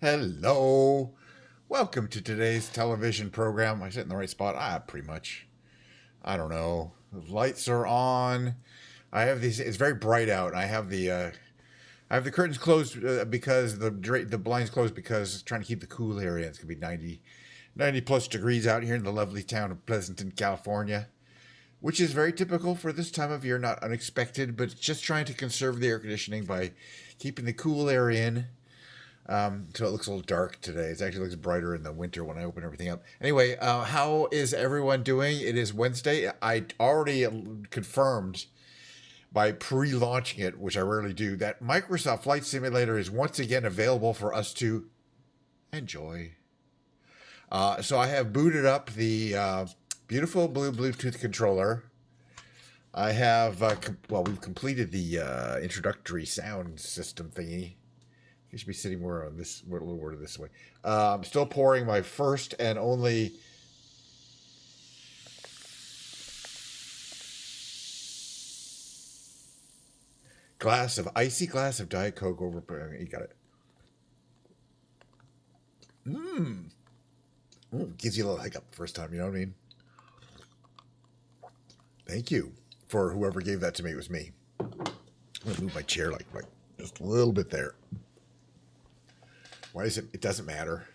Hello. Welcome to today's television program. I sit in the right spot? Pretty much. I don't know. The lights are on. I have these. It's very bright out. I have the curtains closed because the blinds closed because trying to keep the cool area. It's gonna be 90 plus degrees out here in the lovely town of Pleasanton, California, which is very typical for this time of year. Not unexpected, but just trying to conserve the air conditioning by keeping the cool air in. So it looks a little dark today. It actually looks brighter in the winter when I open everything up. Anyway, how is everyone doing? It is Wednesday. I already confirmed by pre-launching it, which I rarely do, that Microsoft Flight Simulator is once again available for us to enjoy. So I have booted up the beautiful blue Bluetooth controller. I have, we've completed the introductory sound system thingy. You should be sitting more on this, a little more this way. I'm still pouring my first and only icy glass of Diet Coke over. You got it. Gives you a little hiccup the first time, you know what I mean? Thank you for whoever gave that to me. It was me. I'm going to move my chair like just a little bit there. Why is it? It doesn't matter.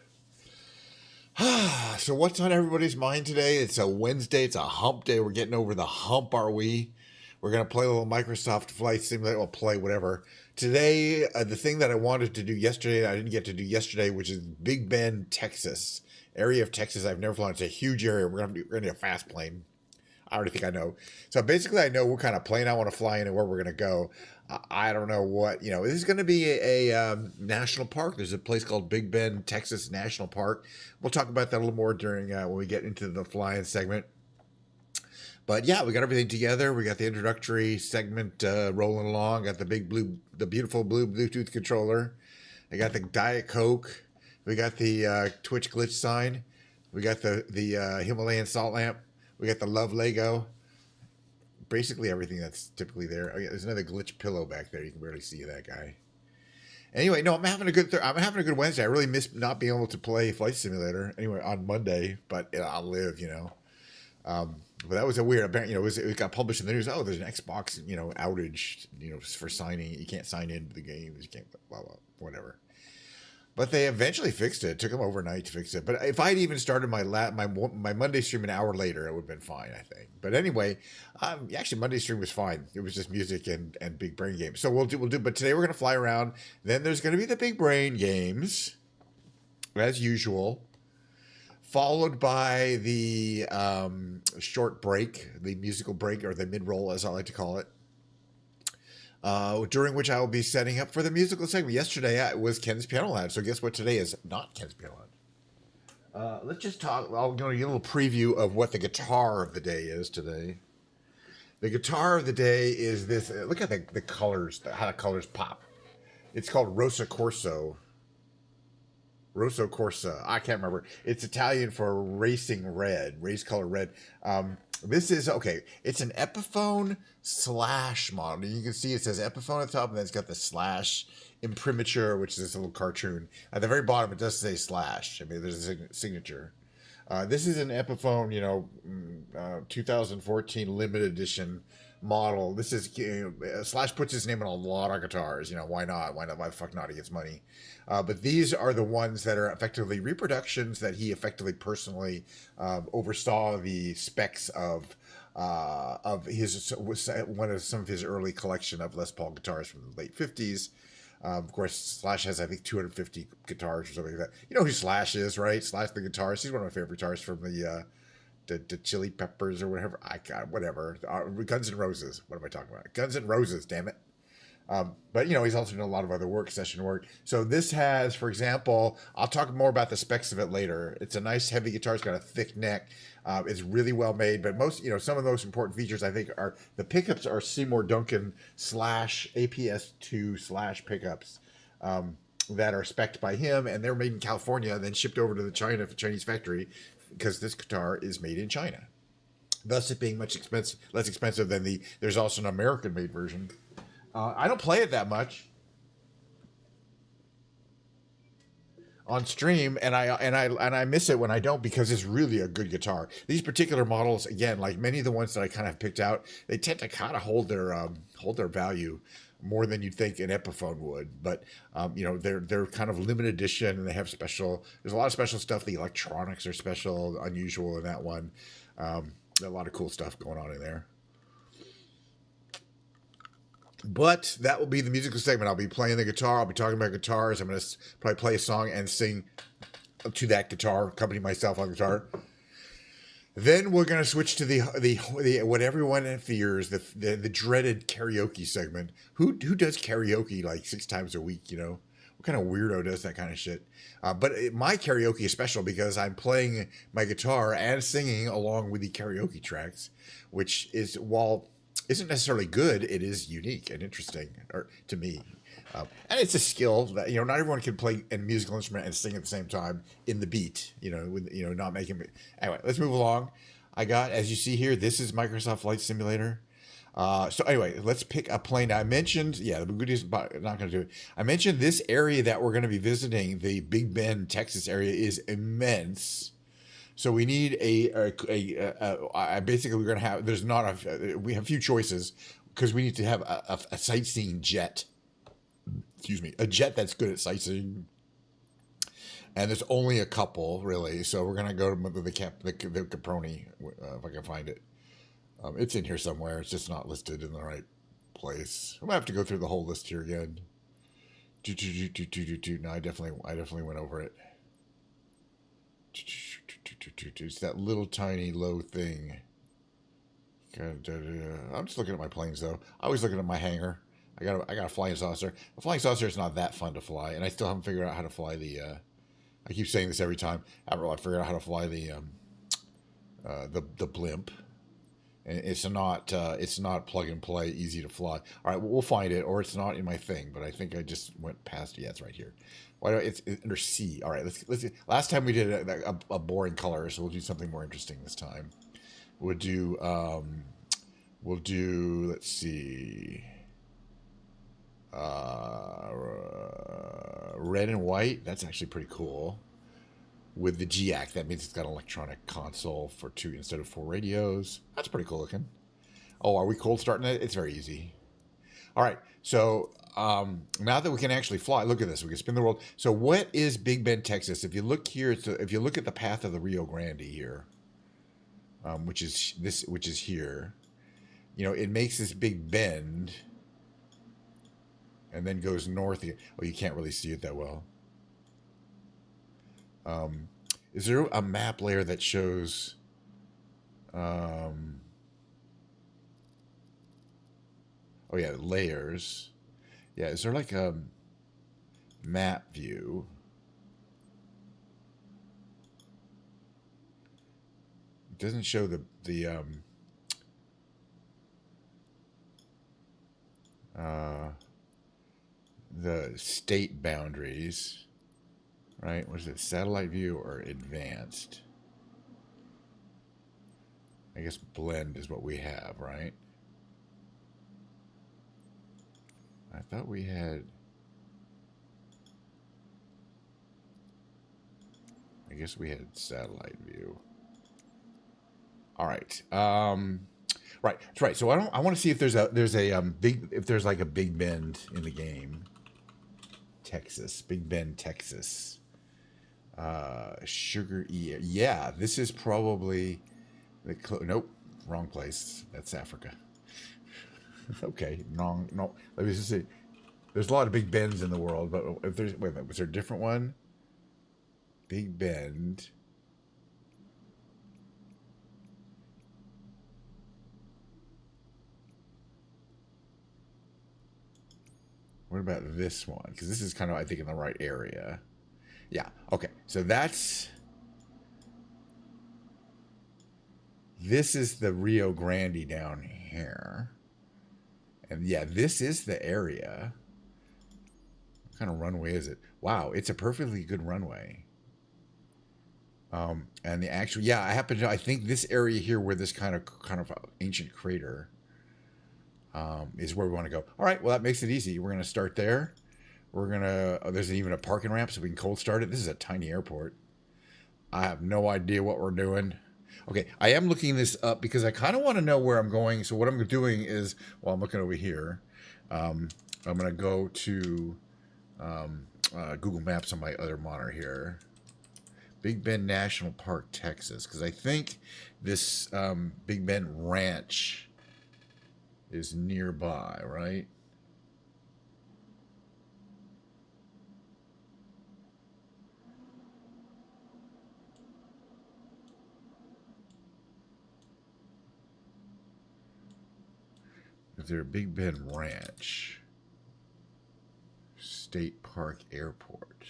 So what's on everybody's mind today? It's a Wednesday. It's a hump day. We're getting over the hump, are we? We're going to play a little Microsoft Flight Simulator. We'll play whatever. Today, the thing that I wanted to do yesterday, I didn't get to do yesterday, which is Big Bend, Texas. Area of Texas I've never flown. It's a huge area. We're going to need a fast plane. I already think I know. So basically, I know what kind of plane I want to fly in and where we're going to go. I don't know what, this is going to be a national park. There's a place called Big Bend, Texas National Park. We'll talk about that a little more during when we get into the flying segment. But yeah, we got everything together. We got the introductory segment rolling along. Got the beautiful blue Bluetooth controller. I got the Diet Coke. We got the Twitch glitch sign. We got the Himalayan salt lamp. We got the Love Lego. Basically everything that's typically there. Oh yeah, there's another glitch pillow back there. You can barely see that guy. Anyway, no, I'm having a good Wednesday. I really miss not being able to play Flight Simulator anyway on Monday, but I'll live, But that was a weird. It got published in the news. Oh, there's an Xbox, outage, for signing. You can't sign into the games. You can't, blah, blah, whatever. But they eventually fixed it. It took them overnight to fix it. But if I'd even started my Monday stream an hour later, it would have been fine, I think. But anyway, actually Monday stream was fine. It was just music and big brain games. So we'll do. But today we're gonna fly around. Then there's gonna be the big brain games, as usual, followed by the short break, the musical break, or the mid roll, as I like to call it. During which I will be setting up for the musical segment. Yesterday was Ken's Piano Lab, so guess what today is? Not Ken's Piano Lab. Let's just talk. I'll give you a little preview of what the guitar of the day is today. The guitar of the day is this. Look at the colors, how the colors pop. It's called Rosa Corso. Rosso Corsa. I can't remember. It's Italian for racing red, race color red. This is, okay, it's an Epiphone slash model. You can see it says Epiphone at the top, and then it's got the slash imprimatur, which is this little cartoon. At the very bottom, it does say slash. I mean, there's a signature. This is an Epiphone, 2014 limited edition model. This is, Slash puts his name on a lot of guitars. Why not? Why the fuck not? He gets money. But these are the ones that are effectively reproductions that he effectively personally oversaw the specs of his some of his early collection of Les Paul guitars from the late 50s. Of course, Slash has, I think, 250 guitars or something like that. You know who Slash is, right? Slash the guitarist. He's one of my favorite guitarists from the Chili Peppers or whatever. Whatever. Guns N' Roses. What am I talking about? Guns N' Roses, damn it. But, he's also done a lot of other work, session work. So this has, for example, I'll talk more about the specs of it later. It's a nice heavy guitar. It's got a thick neck. It's really well made. But most, some of those important features, I think, are the pickups are Seymour Duncan slash APS2 slash pickups that are spec'd by him. And they're made in California and then shipped over to the Chinese factory because this guitar is made in China. Thus it being much less expensive than there's also an American-made version. I don't play it that much. on stream, and I miss it when I don't, because it's really a good guitar. These particular models, again, like many of the ones that I kind of picked out, they tend to kind of hold their value more than you'd think an Epiphone would. But you know, they're kind of limited edition, and they have special. There's a lot of special stuff. The electronics are special, unusual in that one. A lot of cool stuff going on in there. But that will be the musical segment. I'll be playing the guitar. I'll be talking about guitars. I'm going to probably play a song and sing to that guitar, accompany myself on guitar. Then we're going to switch to the what everyone fears, the dreaded karaoke segment. Who does karaoke like 6 times a week? You know, what kind of weirdo does that kind of shit? But my karaoke is special because I'm playing my guitar and singing along with the karaoke tracks, which is, while isn't necessarily good, it is unique and interesting, or to me. And it's a skill that, you know, not everyone can play a musical instrument and sing at the same time in the beat, you know, with, you know, not making it. Anyway, let's move along. I got, as you see here, this is Microsoft Flight Simulator. So anyway, let's pick a plane. I mentioned, yeah, the Boogie's not going to do it. I mentioned this area that we're going to be visiting, the Big Bend, Texas area, is immense. So we need basically we're going to have, we have a few choices, because we need to have a sightseeing jet. Excuse me, a jet that's good at sightseeing. And there's only a couple, really. So we're going to go to the Caproni, if I can find it. It's in here somewhere. It's just not listed in the right place. I'm going to have to go through the whole list here again. No, I definitely went over it. It's that little tiny low thing. I'm just looking at my planes, though. I always looking at my hangar. I got a flying saucer. A flying saucer is not that fun to fly, and I still haven't figured out how to fly the. I keep saying this every time. I haven't really figured out how to fly the blimp. And it's not plug and play, easy to fly. All right, we'll find it, or it's not in my thing. But I think I just went past. Yeah, it's right here. Why do it's under C? All right, let's. Last time we did a boring color, so we'll do something more interesting this time. We'll do. Let's see. Red and white. That's actually pretty cool. With the GAC, that means it's got an electronic console for 2 instead of 4 radios. That's pretty cool looking. Oh, are we cold starting it? It's very easy. All right, so now that we can actually fly, look at this. We can spin the world. So what is Big Bend, Texas? If you look here, if you look at the path of the Rio Grande here, which is here, you know, it makes this big bend and then goes north again. Oh, you can't really see it that well. Is there a map layer that shows oh yeah, layers. Yeah, is there like a map view? It doesn't show the state boundaries. Right? What is it? Satellite view or advanced? I guess blend is what we have, right? I thought we had. I guess we had satellite view. All right. Right. That's right. So I want to see if there's like a Big Bend in the game. Texas, Big Bend, Texas. Sugar E. Yeah, this is probably nope, wrong place. That's Africa. Okay, wrong. No, let me just see. There's a lot of Big Bends in the world, but if there's wait a minute, was there a different one? Big Bend. What about this one? Because this is kind of, I think, in the right area. Yeah, okay. So this is the Rio Grande down here. And yeah, this is the area. What kind of runway is it? Wow, it's a perfectly good runway. And the actual, yeah, I think this area here where this kind of ancient crater is where we want to go. All right, well, that makes it easy. We're going to start there. We're gonna. Oh, there's even a parking ramp so we can cold start it. This is a tiny airport. I have no idea what we're doing. Okay, I am looking this up because I kind of want to know where I'm going. So what I'm doing is, while I'm looking over here, I'm gonna go to Google Maps on my other monitor here. Big Bend National Park, Texas, because I think this Big Bend Ranch is nearby, right? Is there a Big Bend Ranch? State Park Airport.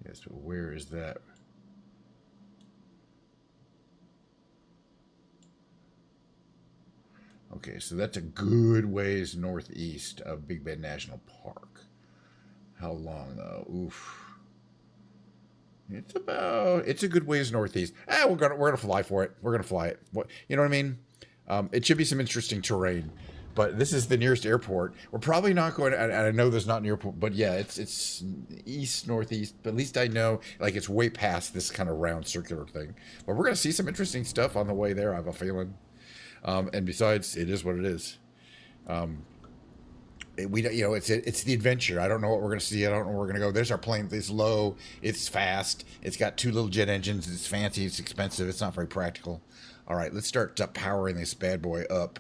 Yes, but where is that? Okay, so that's a good ways northeast of Big Bend National Park. How long though? Oof. It's a good ways northeast. We're gonna fly for it. We're gonna fly it. What, you know what I mean? It should be some interesting terrain. But this is the nearest airport. We're probably not going to, and I know there's not an airport, but yeah, it's east, northeast. But at least I know, like, it's way past this kind of round circular thing. But we're going to see some interesting stuff on the way there, I have a feeling. And besides, it is what it is. It's the adventure. I don't know what we're going to see. I don't know where we're going to go. There's our plane. It's low. It's fast. It's got 2 little jet engines. It's fancy. It's expensive. It's not very practical. All right, let's start powering this bad boy up.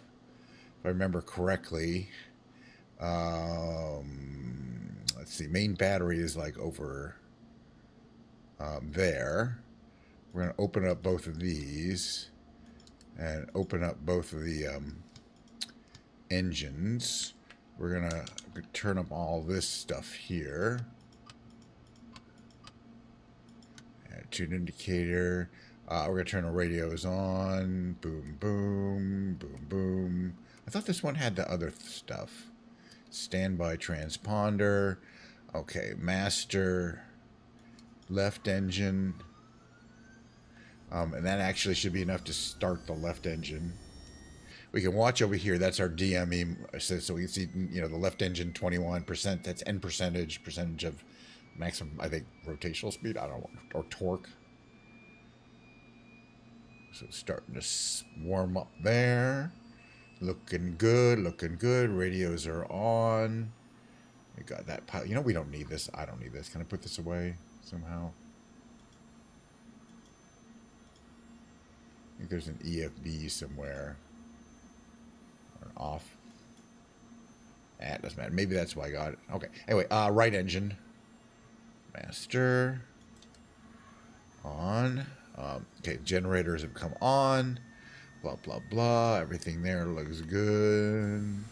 If I remember correctly, let's see, main battery is like over there. We're going to open up both of these and open up both of the engines. We're going to turn up all this stuff here. Attitude indicator. We're going to turn the radios on. Boom, boom, boom, boom. I thought this one had the other stuff. Standby transponder. Okay, master. Left engine. And that actually should be enough to start the left engine. We can watch over here. That's our DME. So we can see, the left engine 21%. That's N percentage of maximum, I think, rotational speed. I don't know, or torque. So it's starting to warm up there. Looking good, looking good. Radios are on. We got that pilot. We don't need this. I don't need this. Can I put this away somehow? I think there's an EFB somewhere. Or an off. It doesn't matter. Maybe that's why I got it. Okay. Anyway, right engine. Master. On. Okay, generators have come on. Blah, blah, blah. Everything there looks good.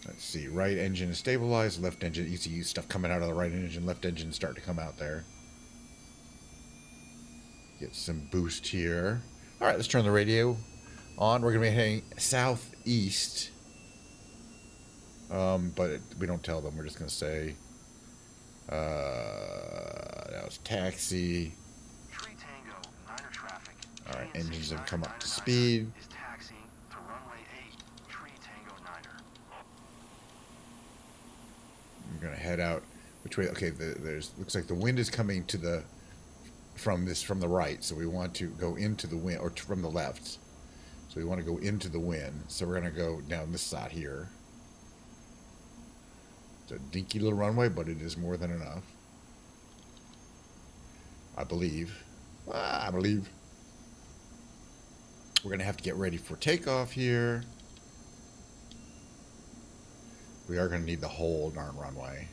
Let's see. Right engine is stabilized. Left engine, you see stuff coming out of the right engine. Left engine start to come out there. Get some boost here. All right, let's turn the radio on. We're going to be heading southeast. But we don't tell them. We're just going to say, that was taxi. All right, engines have come up to speed. We're gonna head out. Which way? Okay, looks like the wind is coming from the right, so we want to go into the wind, or from the left. So we want to go into the wind. So we're gonna go down this side here. It's a dinky little runway, but it is more than enough. I believe. I believe. We're going to have to get ready for takeoff here. We are going to need the whole darn runway.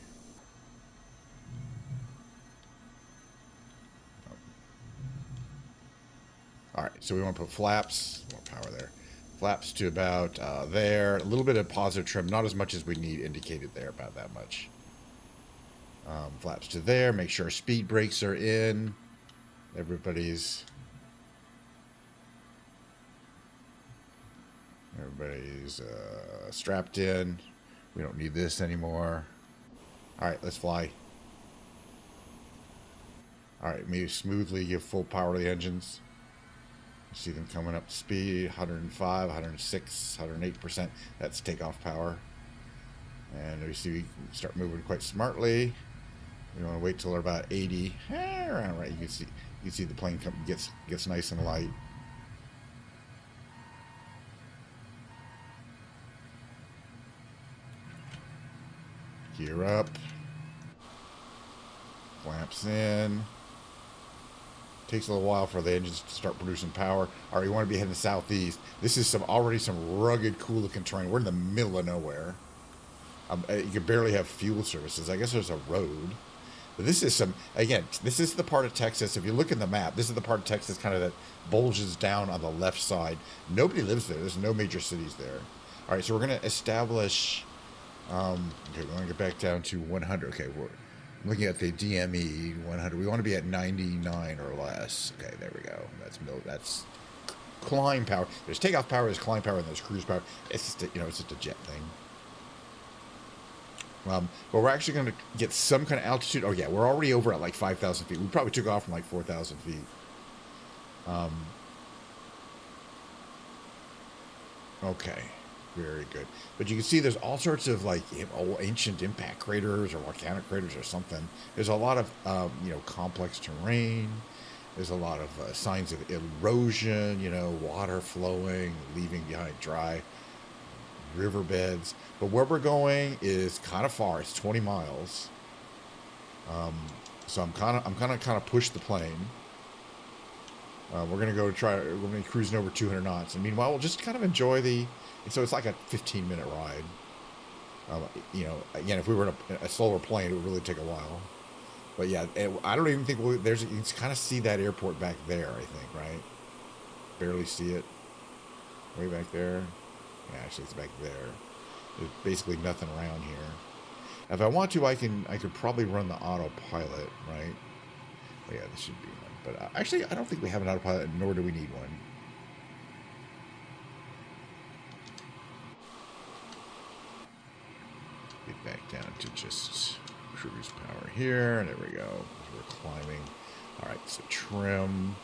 All right, so we want to put flaps, more power there. Flaps to about there. A little bit of positive trim, not as much as we need indicated there, about that much. Flaps to there. Make sure speed brakes are in. Everybody's strapped in. We don't need this anymore. All right, let's fly. All right, maybe smoothly give full power to the engines. See them coming up to speed, 105, 106, 108%. That's takeoff power. And we see we start moving quite smartly. We want to wait till they're about 80. Around right. You can see the plane gets nice and light. Gear up. Clamps in. Takes a little while for the engines to start producing power. All right, we want to be heading southeast. This is already some rugged, cool looking terrain. We're in the middle of nowhere. You can barely have fuel services. I guess there's a road. But this is this is the part of Texas. If you look in the map, this is the part of Texas kind of that bulges down on the left side. Nobody lives there. There's no major cities there. All right, so we're going to establish, okay, we want to get back down to 100. Okay, we're looking at the DME 100. We want to be at 99 or less. Okay, there we go. That's climb power. There's takeoff power, there's climb power, and there's cruise power. It's just it's just a jet thing. But we're actually going to get some kind of altitude. Oh yeah, we're already over at like 5,000 feet. We probably took off from like 4,000 feet. Okay, very good. But you can see there's all sorts of like ancient impact craters or volcanic craters or something. There's a lot of complex terrain. There's a lot of signs of erosion. Water flowing, leaving behind dry riverbeds. But where we're going is kind of far. It's 20 miles. So I'm gonna push the plane. We're gonna we're gonna be cruising over 200 knots, and meanwhile we'll just kind of enjoy so it's like a 15-minute ride. Again, if we were in a slower plane, it would really take a while. But yeah, I don't even think you can kind of see that airport back there. I think, right? Barely see it. Way back there. Yeah, actually, it's back there. There's basically nothing around here. If I want to, I could probably run the autopilot, right? Oh, yeah, this should be one. But actually, I don't think we have an autopilot, nor do we need one. Get back down to just cruise power here. There we go. We're climbing. All right, so trim.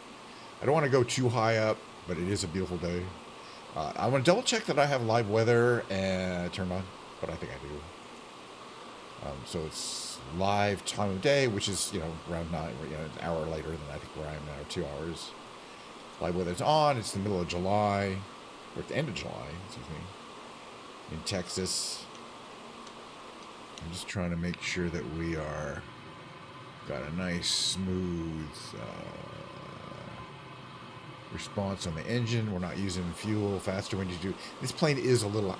I don't want to go too high up, but it is a beautiful day. I want to double check that I have live weather turned on, but I think I do. So it's live time of day, which is around 9, an hour later than I think where I am now, 2 hours. Live weather's on. It's the middle of July, or at the end of July, excuse me, in Texas. I'm just trying to make sure that we got a nice smooth response on the engine. We're not using fuel faster when you do. This plane is a little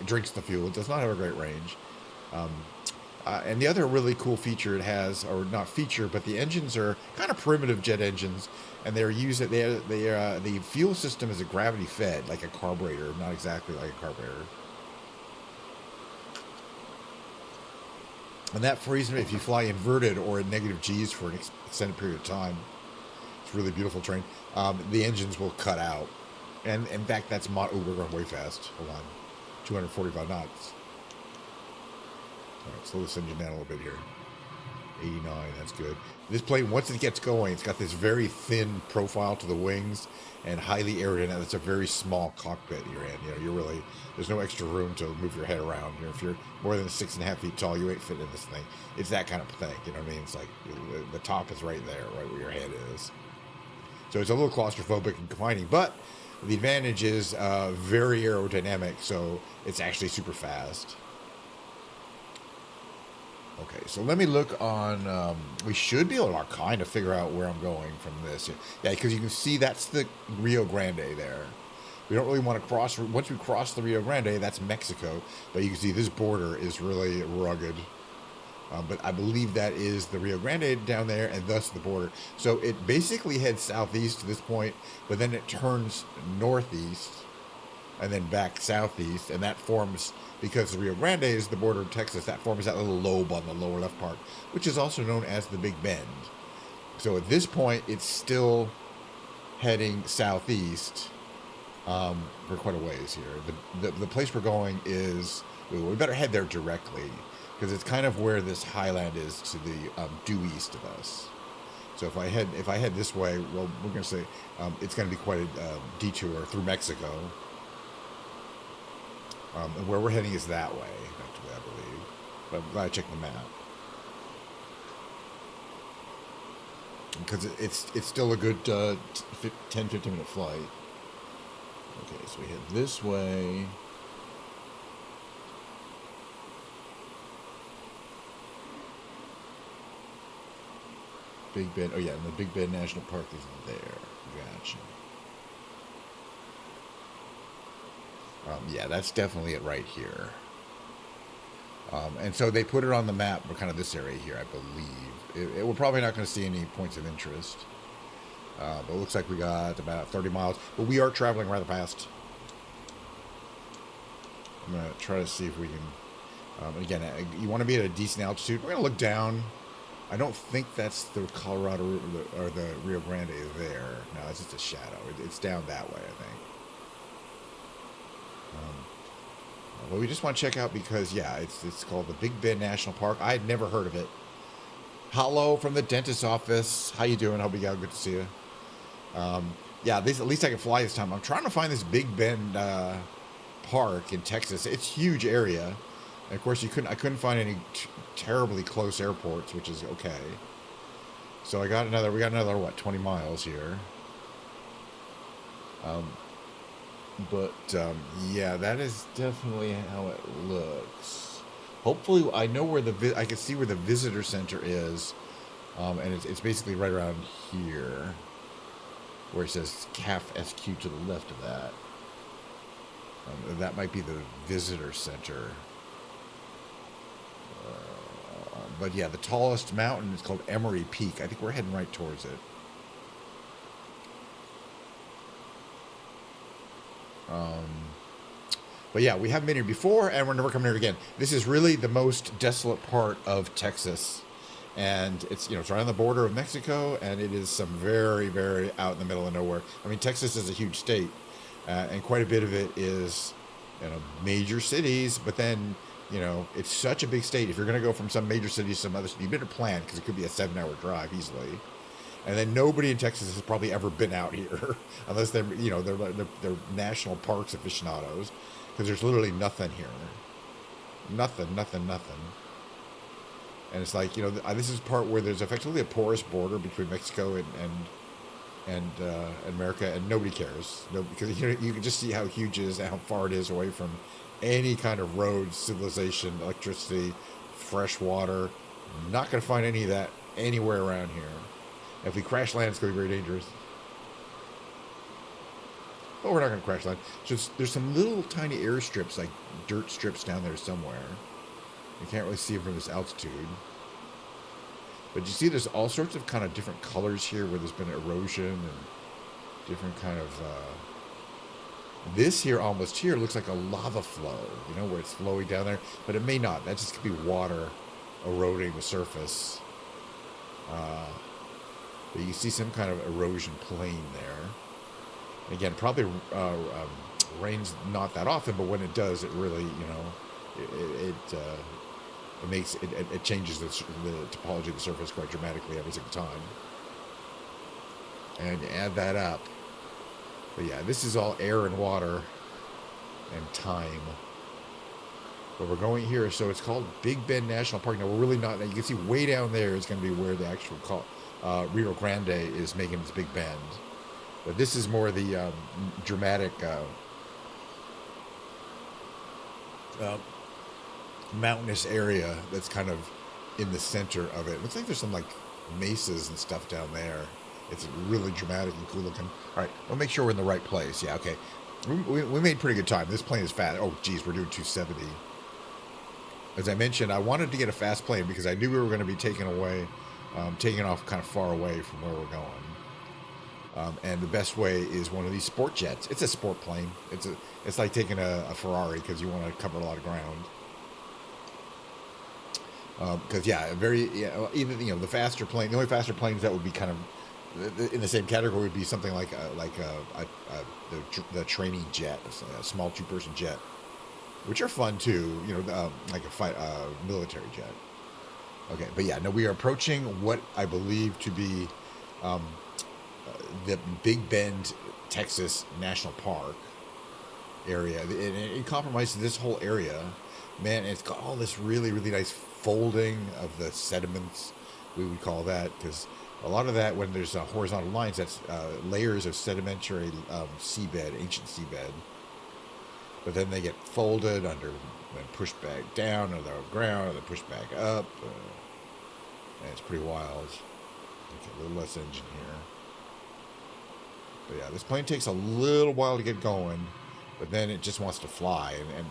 drinks the fuel. It does not have a great range. And the other really cool feature it has, or not feature, but the engines are kind of primitive jet engines, and the fuel system is a gravity fed, like a carburetor, not exactly like a carburetor. And that frees me if you fly inverted or at negative G's for an extended period of time. It's a really beautiful train. The engines will cut out. And in fact, we're going way fast. Hold on. 245 knots. All right, slow this engine down a little bit here. 89, that's good. This plane, once it gets going, it's got this very thin profile to the wings and highly aerodynamic. It's a very small cockpit you're in. There's no extra room to move your head around. If you're more than 6.5 feet tall, you ain't fitting in this thing. It's that kind of thing. You know what I mean? It's like the top is right there, right where your head is. So it's a little claustrophobic and confining, but the advantage is very aerodynamic, so it's actually super fast. Okay, so let me look on, we should be able to kind of figure out where I'm going from this. Yeah, because you can see that's the Rio Grande there. We don't really want to cross, once we cross the Rio Grande, that's Mexico. But you can see this border is really rugged. But I believe that is the Rio Grande down there, and thus the border. So it basically heads southeast to this point, but then it turns northeast, and then back southeast, and that forms, because the Rio Grande is the border of Texas, that forms that little lobe on the lower left part, which is also known as the Big Bend. So at this point, it's still heading southeast for quite a ways here. The place we're going is, we better head there directly, because it's kind of where this highland is to the due east of us. So if I head this way, well, we're going to say it's going to be quite a detour through Mexico. And where we're heading is that way, actually, I believe. But I'm glad I checked the map. Because it's still a good 10, 15-minute flight. Okay, so we head this way. Big Bend. Oh, yeah, and the Big Bend National Park is there. Gotcha. Yeah, that's definitely it right here. And so they put it on the map for kind of this area here, I believe. We're probably not going to see any points of interest. But it looks like we got about 30 miles. But we are traveling rather fast. I'm going to try to see if we can... again, you want to be at a decent altitude. We're going to look down. I don't think that's the Colorado or the Rio Grande there. No, it's just a shadow. It's down that way, I think. But we just want to check out because, yeah, it's called the Big Bend National Park. I had never heard of it. Hello from the dentist's office. How you doing? Hope you got good to see you. Yeah, at least I can fly this time. I'm trying to find this Big Bend park in Texas. It's a huge area. And of course, I couldn't find any terribly close airports, which is okay. So we got another, what, 20 miles here. Yeah, that is definitely how it looks. Hopefully, I know where I can see where the visitor center is, and it's basically right around here, where it says CAF SQ to the left of that. That might be the visitor center. But yeah, the tallest mountain is called Emery Peak. I think we're heading right towards it. But yeah, we haven't been here before, and we're never coming here again. This is really the most desolate part of Texas, and it's it's right on the border of Mexico, and it is some very, very out in the middle of nowhere. I mean, Texas is a huge state, and quite a bit of it is major cities. But then it's such a big state. If you're going to go from some major city to some other city, you better plan because it could be a 7-hour drive easily. And then nobody in Texas has probably ever been out here, unless they're they're national parks aficionados, because there's literally nothing here, nothing. And it's like this is part where there's effectively a porous border between Mexico and America, and nobody cares, because you can just see how huge it is and how far it is away from any kind of roads, civilization, electricity, fresh water. Not going to find any of that anywhere around here. If we crash land, it's going to be very dangerous. But we're not going to crash land. There's some little tiny airstrips, like dirt strips down there somewhere. You can't really see them from this altitude. But you see there's all sorts of kind of different colors here where there's been erosion and different kind of... this here, almost here, looks like a lava flow, where it's flowing down there. But it may not. That just could be water eroding the surface. But you see some kind of erosion plain there. Again, probably rains not that often, but when it does, it really, it changes the topology of the surface quite dramatically every single time. And add that up. But yeah, this is all air and water and time. But we're going here, so it's called Big Bend National Park. Now, we're really not... You can see way down there is going to be where the actual Rio Grande is making its big bend. But this is more the dramatic mountainous area that's kind of in the center of it. Looks like there's some like mesas and stuff down there. It's really dramatic and cool looking. All right, we'll make sure we're in the right place. Yeah, okay. We made pretty good time. This plane is fast. Oh, geez, we're doing 270. As I mentioned, I wanted to get a fast plane because I knew we were going to be taking off kind of far away from where we're going. And the best way is one of these sport jets. It's a sport plane. It's like taking a Ferrari because you want to cover a lot of ground. Because even the faster plane, the only faster planes that would be kind of in the same category would be something like the training jet, a small 2-person jet, which are fun too. Like a military jet. Okay, but yeah, no, we are approaching what I believe to be the Big Bend, Texas National Park area. It compromises this whole area. Man, it's got all this really, really nice folding of the sediments, we would call that, because a lot of that, when there's horizontal lines, that's layers of sedimentary seabed, ancient seabed. But then they get folded under and pushed back down on the ground, and then pushed back up. And it's pretty wild. Okay, a little less engine here. But yeah, this plane takes a little while to get going, but then it just wants to fly. And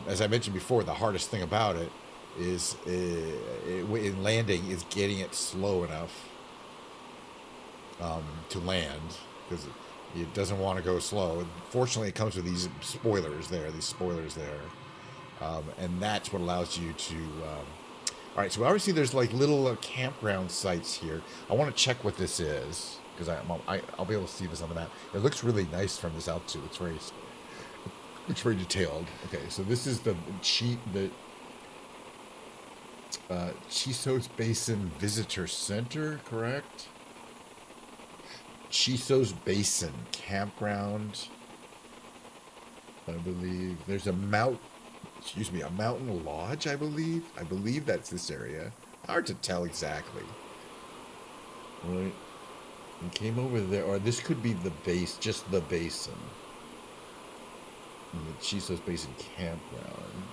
as I mentioned before, the hardest thing about it is in landing is getting it slow enough to land, because it doesn't want to go slow. Fortunately, it comes with these spoilers there, and that's what allows you to. All right, so obviously there's like little campground sites here. I want to check what this is, because I'll be able to see this on the map. It looks really nice from this altitude. It's very detailed. Okay, so this is the Chisos Basin Visitor Center, correct? Chisos Basin Campground. I believe there's a mountain lodge, I believe. I believe that's this area. Hard to tell exactly. Right. We came over there, or this could be the base, just the basin. The Chisos Basin Campground.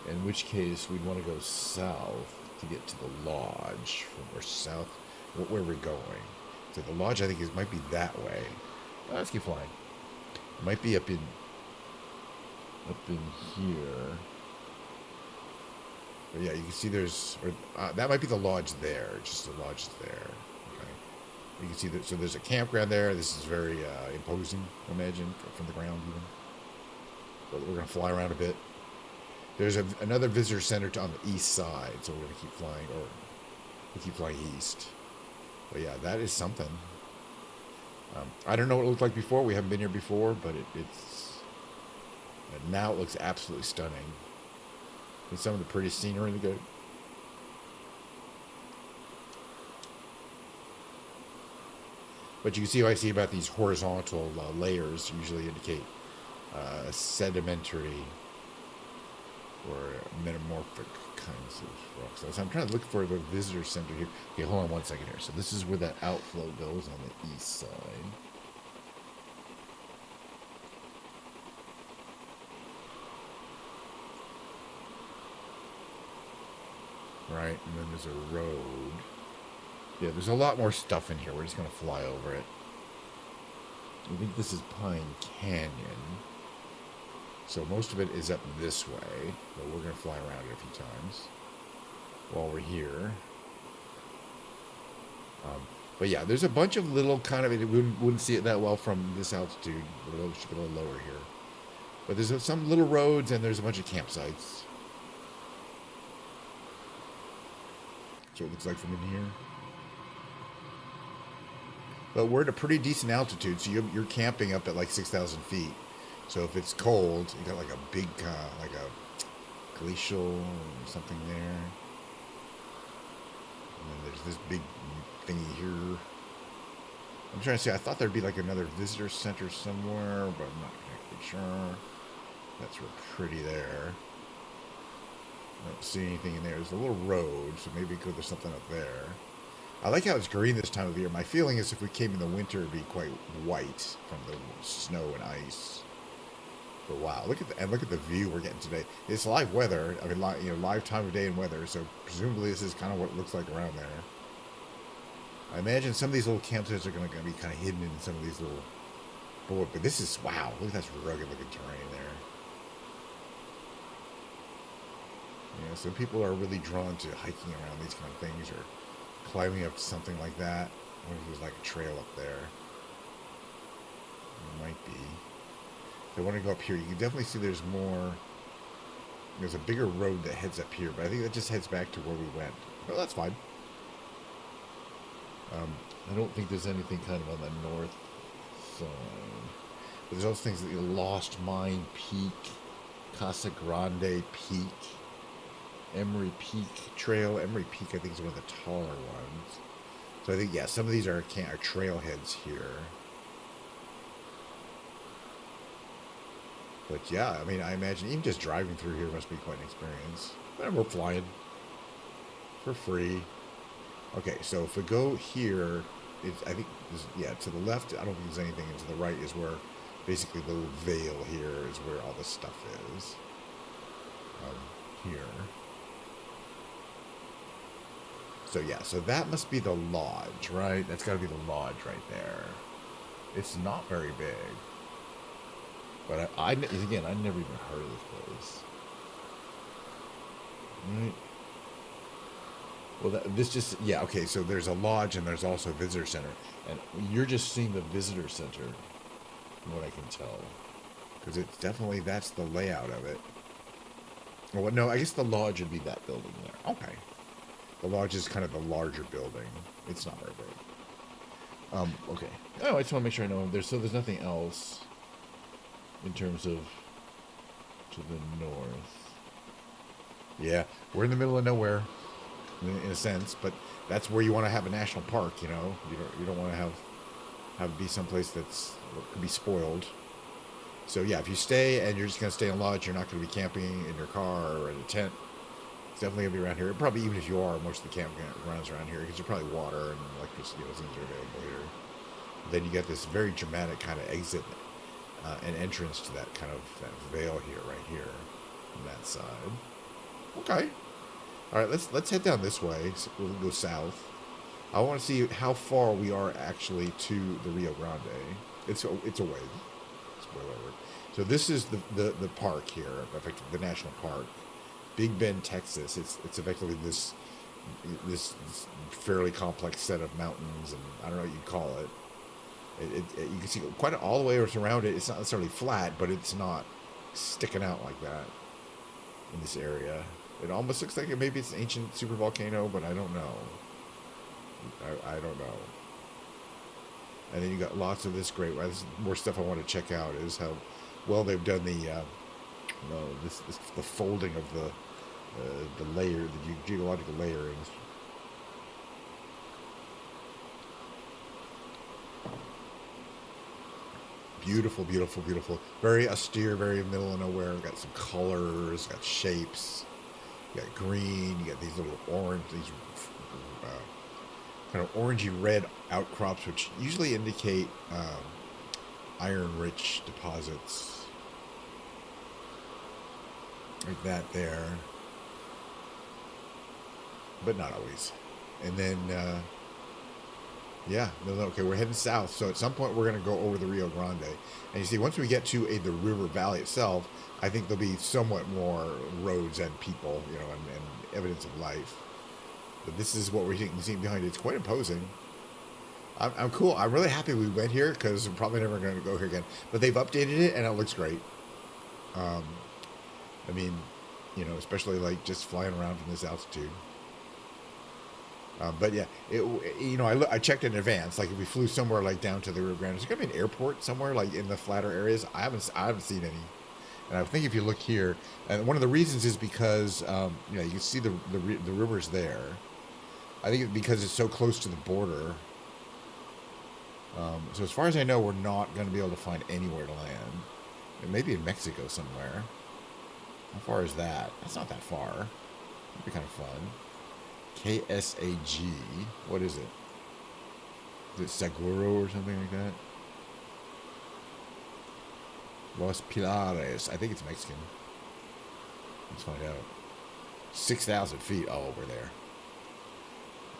In which case, we'd want to go south to get to the lodge, or south, where we're going. So the lodge, I think, might be that way. Let's keep flying. It might be up in here. But yeah, you can see that might be the lodge there. Just the lodge there. Okay. You can see that. So there's a campground there. This is very imposing, imagine, from the ground even. But we're going to fly around a bit. There's another visitor center on the east side, so we're going to keep flying, or we keep flying east. But yeah, that is something. I don't know what it looked like before. We haven't been here before, but now it looks absolutely stunning. And some of the prettiest scenery to go. But you can see what I see about these horizontal layers usually indicate sedimentary or metamorphic kinds of rocks. So I'm trying to look for the visitor center here. Okay, hold on one second here. So this is where that outflow goes on the east side. Right, and then there's a road. Yeah, there's a lot more stuff in here. We're just going to fly over it. I think this is Pine Canyon. So most of it is up this way, but we're going to fly around it a few times while we're here. But yeah, there's a bunch of little kind of, wouldn't see it that well from this altitude. We should go a little lower here. But there's some little roads and there's a bunch of campsites. That's what it looks like from in here. But we're at a pretty decent altitude, so you're camping up at like 6,000 feet. So if it's cold, you got like a big, like a glacial or something there. And then there's this big thingy here. I'm trying to say, I thought there'd be like another visitor center somewhere, but I'm not exactly sure. That's real pretty there. I don't see anything in there. There's a little road, so maybe there's something up there. I like how it's green this time of year. My feeling is if we came in the winter, it'd be quite white from the snow and ice. But wow, look at the view we're getting today. It's live weather. I mean, live time of day and weather. So presumably this is kind of what it looks like around there. I imagine some of these little campsites are going to be kind of hidden in some of these little board. But this is, wow, look at that rugged looking terrain there. Yeah, so people are really drawn to hiking around these kind of things or climbing up to something like that. I wonder if there's like a trail up there. There might be. If I want to go up here, you can definitely see there's a bigger road that heads up here, but I think that just heads back to where we went. Well, that's fine. I don't think there's anything kind of on the north side. But there's also things like Lost Mine Peak, Casa Grande Peak, Emery Peak Trail. Emery Peak, I think, is one of the taller ones. So I think, yeah, some of these are trailheads here. But yeah, I mean, I imagine even just driving through here must be quite an experience. And we're flying for free. Okay, so if we go here, I think, yeah, to the left, I don't think there's anything, and to the right is where basically the little veil here is where all this stuff is. Here. So yeah, so that must be the lodge, right? That's got to be the lodge right there. It's not very big. But again, I never even heard of this place. Right. Well, this just, yeah, okay, so there's a lodge and there's also a visitor center. And you're just seeing the visitor center, from what I can tell. Because it's definitely, that's the layout of it. Well, no, I guess the lodge would be that building there. Okay. The lodge is kind of the larger building. It's not very big. Okay. Oh, I just want to make sure I know. There's nothing else in terms of to the north. Yeah, we're in the middle of nowhere, in a sense, but that's where you want to have a national park. You know, you don't want to have it be someplace that's could be spoiled. So yeah, if you stay and you're just gonna stay in a lodge, you're not gonna be camping in your car or in a tent. It's definitely gonna be around here. Probably even if you are, most of the campgrounds around here because there's probably water and electricity. Things are available here. Then you get this very dramatic kind of exit and entrance to that kind of that veil here, right here, on that side. Okay. All right, let's head down this way. So we'll go south. I want to see how far we are actually to the Rio Grande. It's a ways. Spoiler alert. So this is the park here, effectively the national park, Big Bend, Texas. It's effectively this fairly complex set of mountains, and I don't know what you'd call it. You can see quite all the way around it. It's not necessarily flat, but it's not sticking out like that in this area. It almost looks like maybe it's an ancient supervolcano, but I don't know. I don't know. And then you got lots of this great. This is more stuff I want to check out. Is how well they've done the folding of the layer, the geological layerings. Beautiful, beautiful, beautiful. Very austere, very middle of nowhere. Got some colors, got shapes. You got green. You got these little orange, these kind of orangey red outcrops, which usually indicate iron-rich deposits, like that there. But not always. And then. Yeah, okay, we're heading south, so at some point we're going to go over the Rio Grande. And you see, once we get to the river valley itself, I think there'll be somewhat more roads and people, you know, and evidence of life. But this is what we're seeing behind it. It's quite imposing. I'm cool. I'm really happy we went here, because we're probably never going to go here again. But they've updated it, and it looks great. I mean, you know, especially like just flying around from this altitude. But yeah, you know, I checked in advance. Like if we flew somewhere like down to the Rio Grande, is there gonna be an airport somewhere like in the flatter areas? I haven't seen any. And I think if you look here, and one of the reasons is because you know, you can see the rivers there. I think it's because it's so close to the border. So as far as I know, we're not going to be able to find anywhere to land. Maybe in Mexico somewhere. How far is that? That's not that far. That'd be kind of fun. KSAG. What is it? Is it Seguro or something like that? Los Pilares. I think it's Mexican. Let's find out. 6,000 feet. Oh, we're there.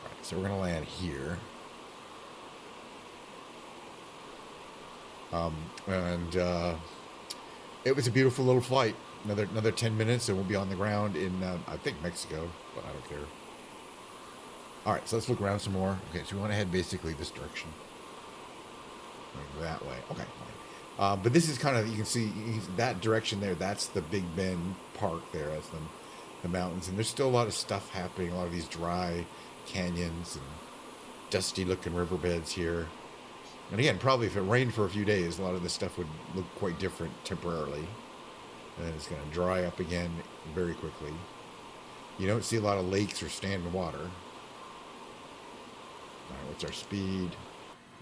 Alright, so we're going to land here. It was a beautiful little flight. Another 10 minutes and we'll be on the ground in, I think, Mexico, but I don't care. All right, so let's look around some more. Okay, so we want to head basically this direction. Like that way. Okay, fine. But this is kind of, you can see that direction there. That's the Big Bend Park there. That's the mountains. And there's still a lot of stuff happening. A lot of these dry canyons and dusty-looking riverbeds here. And again, probably if it rained for a few days, a lot of this stuff would look quite different temporarily. And then it's going to dry up again very quickly. You don't see a lot of lakes or standing water. All right, what's our speed?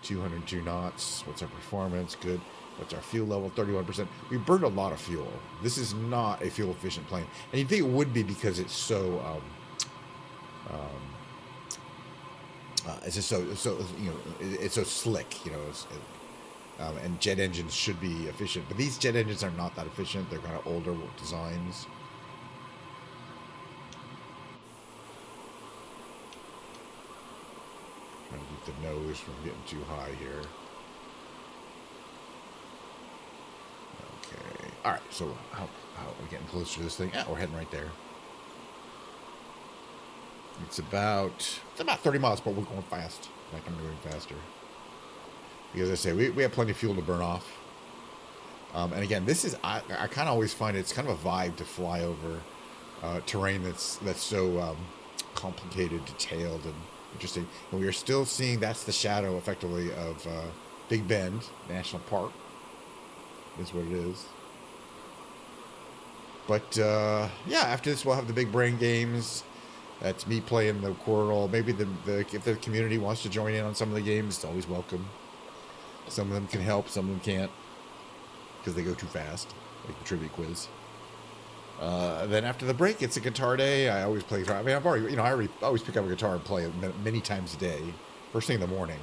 202 knots. What's our performance? Good. What's our fuel level? 31%. We burned a lot of fuel. This is not a fuel efficient plane, and you'd think it would be because it's so it's just so it's so slick, and jet engines should be efficient, but these jet engines are not that efficient. They're kind of older designs. Trying to keep the nose from getting too high here. Okay. All right. So how are we getting closer to this thing? Yeah, we're heading right there. It's about 30 miles, but we're going fast. Like I'm going faster. Because I say we have plenty of fuel to burn off. And again, this is I kind of always find it's kind of a vibe to fly over terrain that's so complicated, detailed, and interesting. And we are still seeing that's the shadow, effectively, of Big Bend National Park. Is what it is. But yeah, after this we'll have the big brain games. That's me playing the Quirrell. Maybe if the community wants to join in on some of the games, it's always welcome. Some of them can help, some of them can't, because they go too fast, like the trivia quiz. Then after the break, it's a guitar day. I always play guitar. I mean, I always pick up a guitar and play it many times a day. First thing in the morning.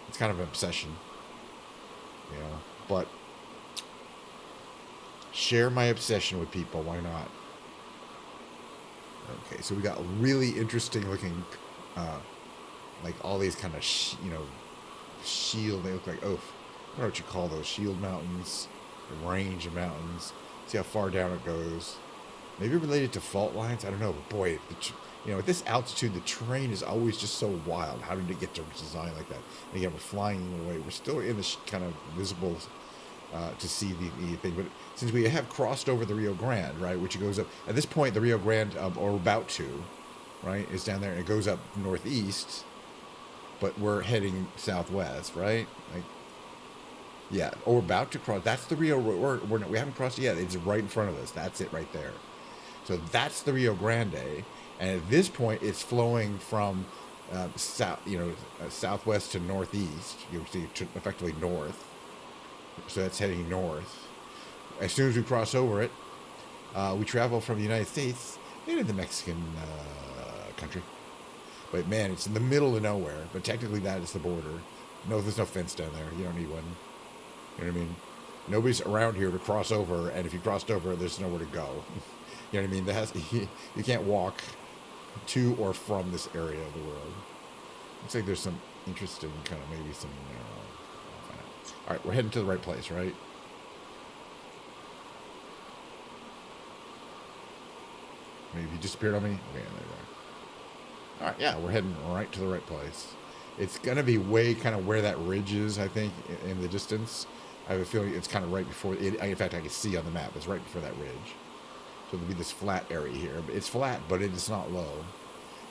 It's kind of an obsession, But share my obsession with people. Why not? Okay, so we got really interesting looking, like all these kind of, shield. They look like, I don't know what you call those, shield mountains, a range of mountains. See how far down it goes. Maybe related to fault lines. I don't know, but boy, at this altitude, the terrain is always just so wild. How did it get to design like that? And again, we're flying away. We're still in this kind of visible to see the thing, but since we have crossed over the Rio Grande, right, which goes up at this point, the Rio Grande, or about to, right, is down there and it goes up northeast, but we're heading southwest, right? Like, yeah, or we're about to cross. That's the Rio. We haven't crossed it yet. It's right in front of us. That's it right there. So that's the Rio Grande, and at this point, it's flowing from southwest to northeast. You see, effectively north. So that's heading north. As soon as we cross over it, we travel from the United States into the Mexican country. But man, it's in the middle of nowhere. But technically, that is the border. No, there's no fence down there. You don't need one. You know what I mean? Nobody's around here to cross over, and if you crossed over, there's nowhere to go. You know what I mean? You can't walk to or from this area of the world. Looks like there's some interesting kind of maybe some. All right, we're heading to the right place, right? Maybe you disappeared on me? Okay, there you are. All right, yeah, we're heading right to the right place. It's going to be way kind of where that ridge is, I think, in the distance. I have a feeling it's kind of right before it. In fact, I can see on the map, it's right before that ridge. So there'll be this flat area here. It's flat, but it is not low.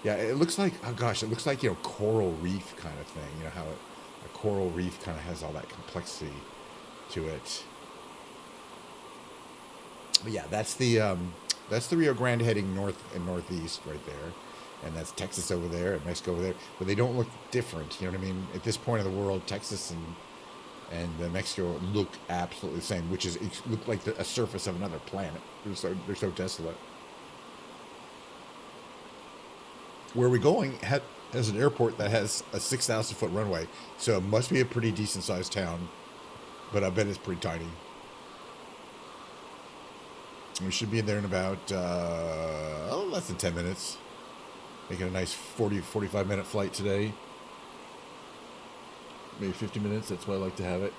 Yeah, it looks like, oh gosh, it looks like, coral reef kind of thing. You know how a coral reef kind of has all that complexity to it. But yeah, that's the Rio Grande heading north and northeast right there, and that's Texas over there and Mexico over there. But they don't look different. You know what I mean? At this point of the world, Texas and Mexico look absolutely the same, which is look like a surface of another planet. They're so desolate. Where we're going has an airport that has a 6,000-foot runway, so it must be a pretty decent-sized town, but I bet it's pretty tiny. We should be in there in about less than 10 minutes. Making a nice 45-minute flight today. Maybe 50 minutes, that's why I like to have it.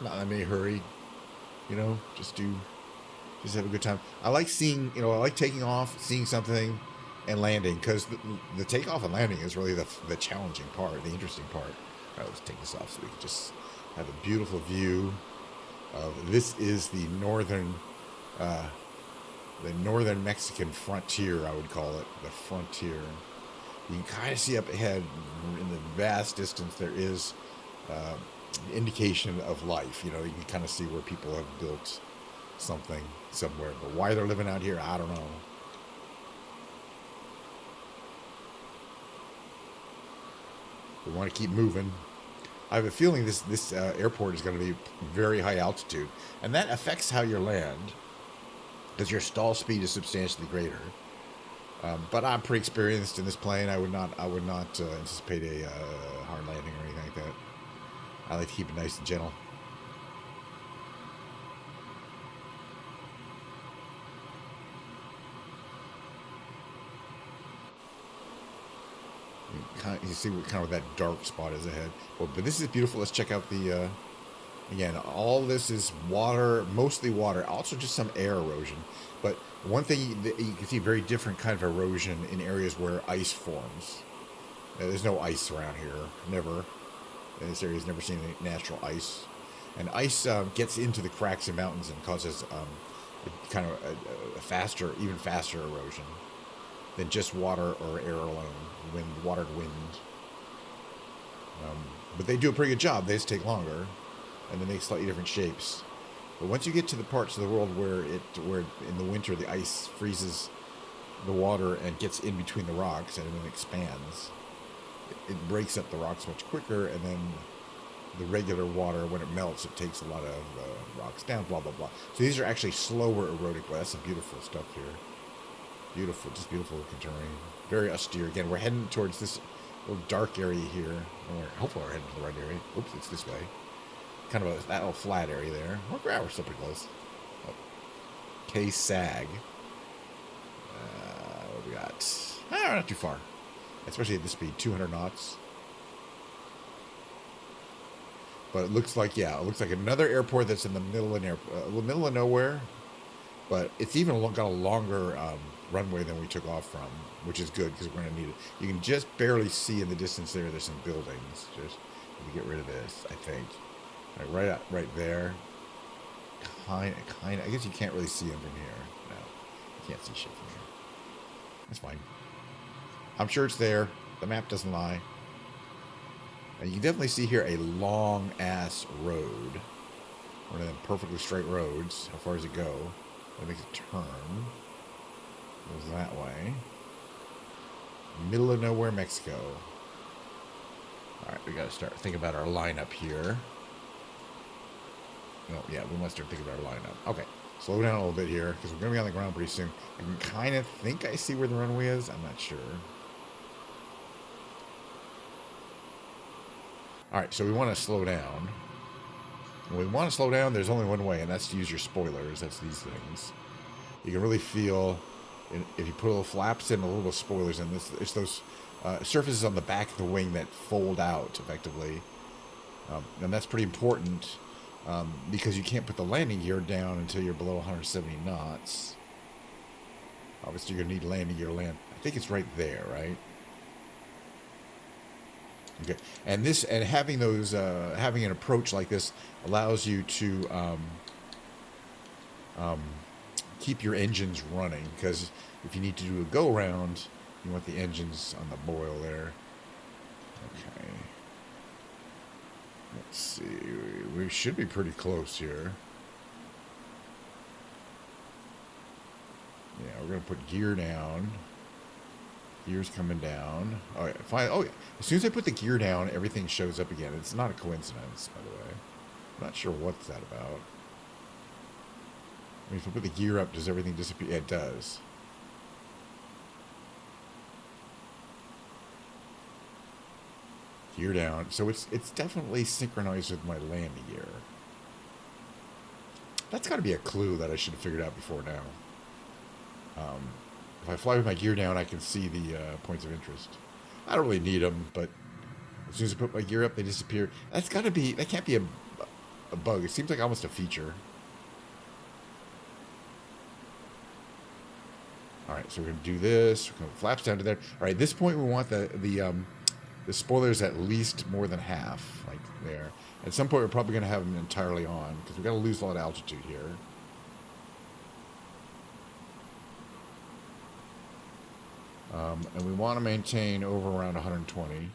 Not in any hurry, just have a good time. I like seeing, I like taking off, seeing something, and landing, because the takeoff and landing is really the challenging part, the interesting part. All right, let's take this off so we can just have a beautiful view of, this is the northern Mexican frontier, I would call it, the frontier. You can kind of see up ahead in the vast distance there is indication of life. You can kind of see where people have built something somewhere, but why they're living out here, I don't know. We want to keep moving. I have a feeling this airport is going to be very high altitude, and that affects how you land, because your stall speed is substantially greater. But I'm pretty experienced in this plane. I would not anticipate a hard landing or anything like that. I like to keep it nice and gentle. You see what kind of that dark spot is ahead. Well, but this is beautiful. Let's check out the. Again, all this is water, mostly water. Also, just some air erosion. But one thing that you can see, very different kind of erosion in areas where ice forms. There's no ice around here, never. In this area, has never seen any natural ice, and ice gets into the cracks in mountains and causes kind of a faster, even faster erosion than just water or air alone. Water and wind. But they do a pretty good job. They just take longer, and they make slightly different shapes. But once you get to the parts of the world where in the winter the ice freezes the water and gets in between the rocks and then expands, it breaks up the rocks much quicker, and then the regular water, when it melts, it takes a lot of rocks down, blah, blah, blah. So these are actually slower eroding. Well, that's some beautiful stuff here. Beautiful, just beautiful looking terrain. Very austere. Again, we're heading towards this little dark area here. Hopefully we're heading to the right area. Oops, it's this way. Kind of that little flat area there. We're still pretty close. Oh. K-Sag. What do we got? Not too far. Especially at this speed, 200 knots. But it looks like, another airport that's in the middle of nowhere. But it's even got a longer runway than we took off from, which is good because we're going to need it. You can just barely see in the distance there's some buildings. Just let me get rid of this, I think. Right there. Kind of. I guess you can't really see them from here. No, you can't see shit from here. That's fine. I'm sure it's there. The map doesn't lie. And you can definitely see here a long-ass road. One of them perfectly straight roads. How far does it go? It makes a turn. Goes that way. Middle of nowhere, Mexico. Alright, we gotta start thinking about our lineup here. Oh, yeah, we must start thinking about our lineup. Okay, slow down a little bit here, because we're going to be on the ground pretty soon. I can kind of think I see where the runway is. I'm not sure. Alright, so we want to slow down. When we want to slow down, there's only one way, and that's to use your spoilers. That's these things. You can really feel, if you put a little flaps in, a little bit of spoilers in, it's those surfaces on the back of the wing that fold out, effectively. And that's pretty important. Because you can't put the landing gear down until you're below 170 knots. Obviously, you're going to need landing gear land. I think it's right there, right? Okay, and having those, having an approach like this allows you to keep your engines running. Because if you need to do a go around, you want the engines on the boil there. Okay. Let's see, we should be pretty close here. Yeah, we're going to put gear down. Gear's coming down. Oh, yeah, fine. Oh, yeah. As soon as I put the gear down, everything shows up again. It's not a coincidence, by the way. I'm not sure what's that about. I mean, if I put the gear up, does everything disappear? Yeah, it does. Gear down. So it's definitely synchronized with my landing gear. That's got to be a clue that I should have figured out before now. If I fly with my gear down, I can see the points of interest. I don't really need them, but as soon as I put my gear up, they disappear. That can't be a bug. It seems like almost a feature. All right, so we're going to do this. We're going to flaps down to there. All right, at this point, we want the spoilers at least more than half, like there. At some point, we're probably going to have them entirely on, because we've got to lose a lot of altitude here. And we want to maintain over around 120.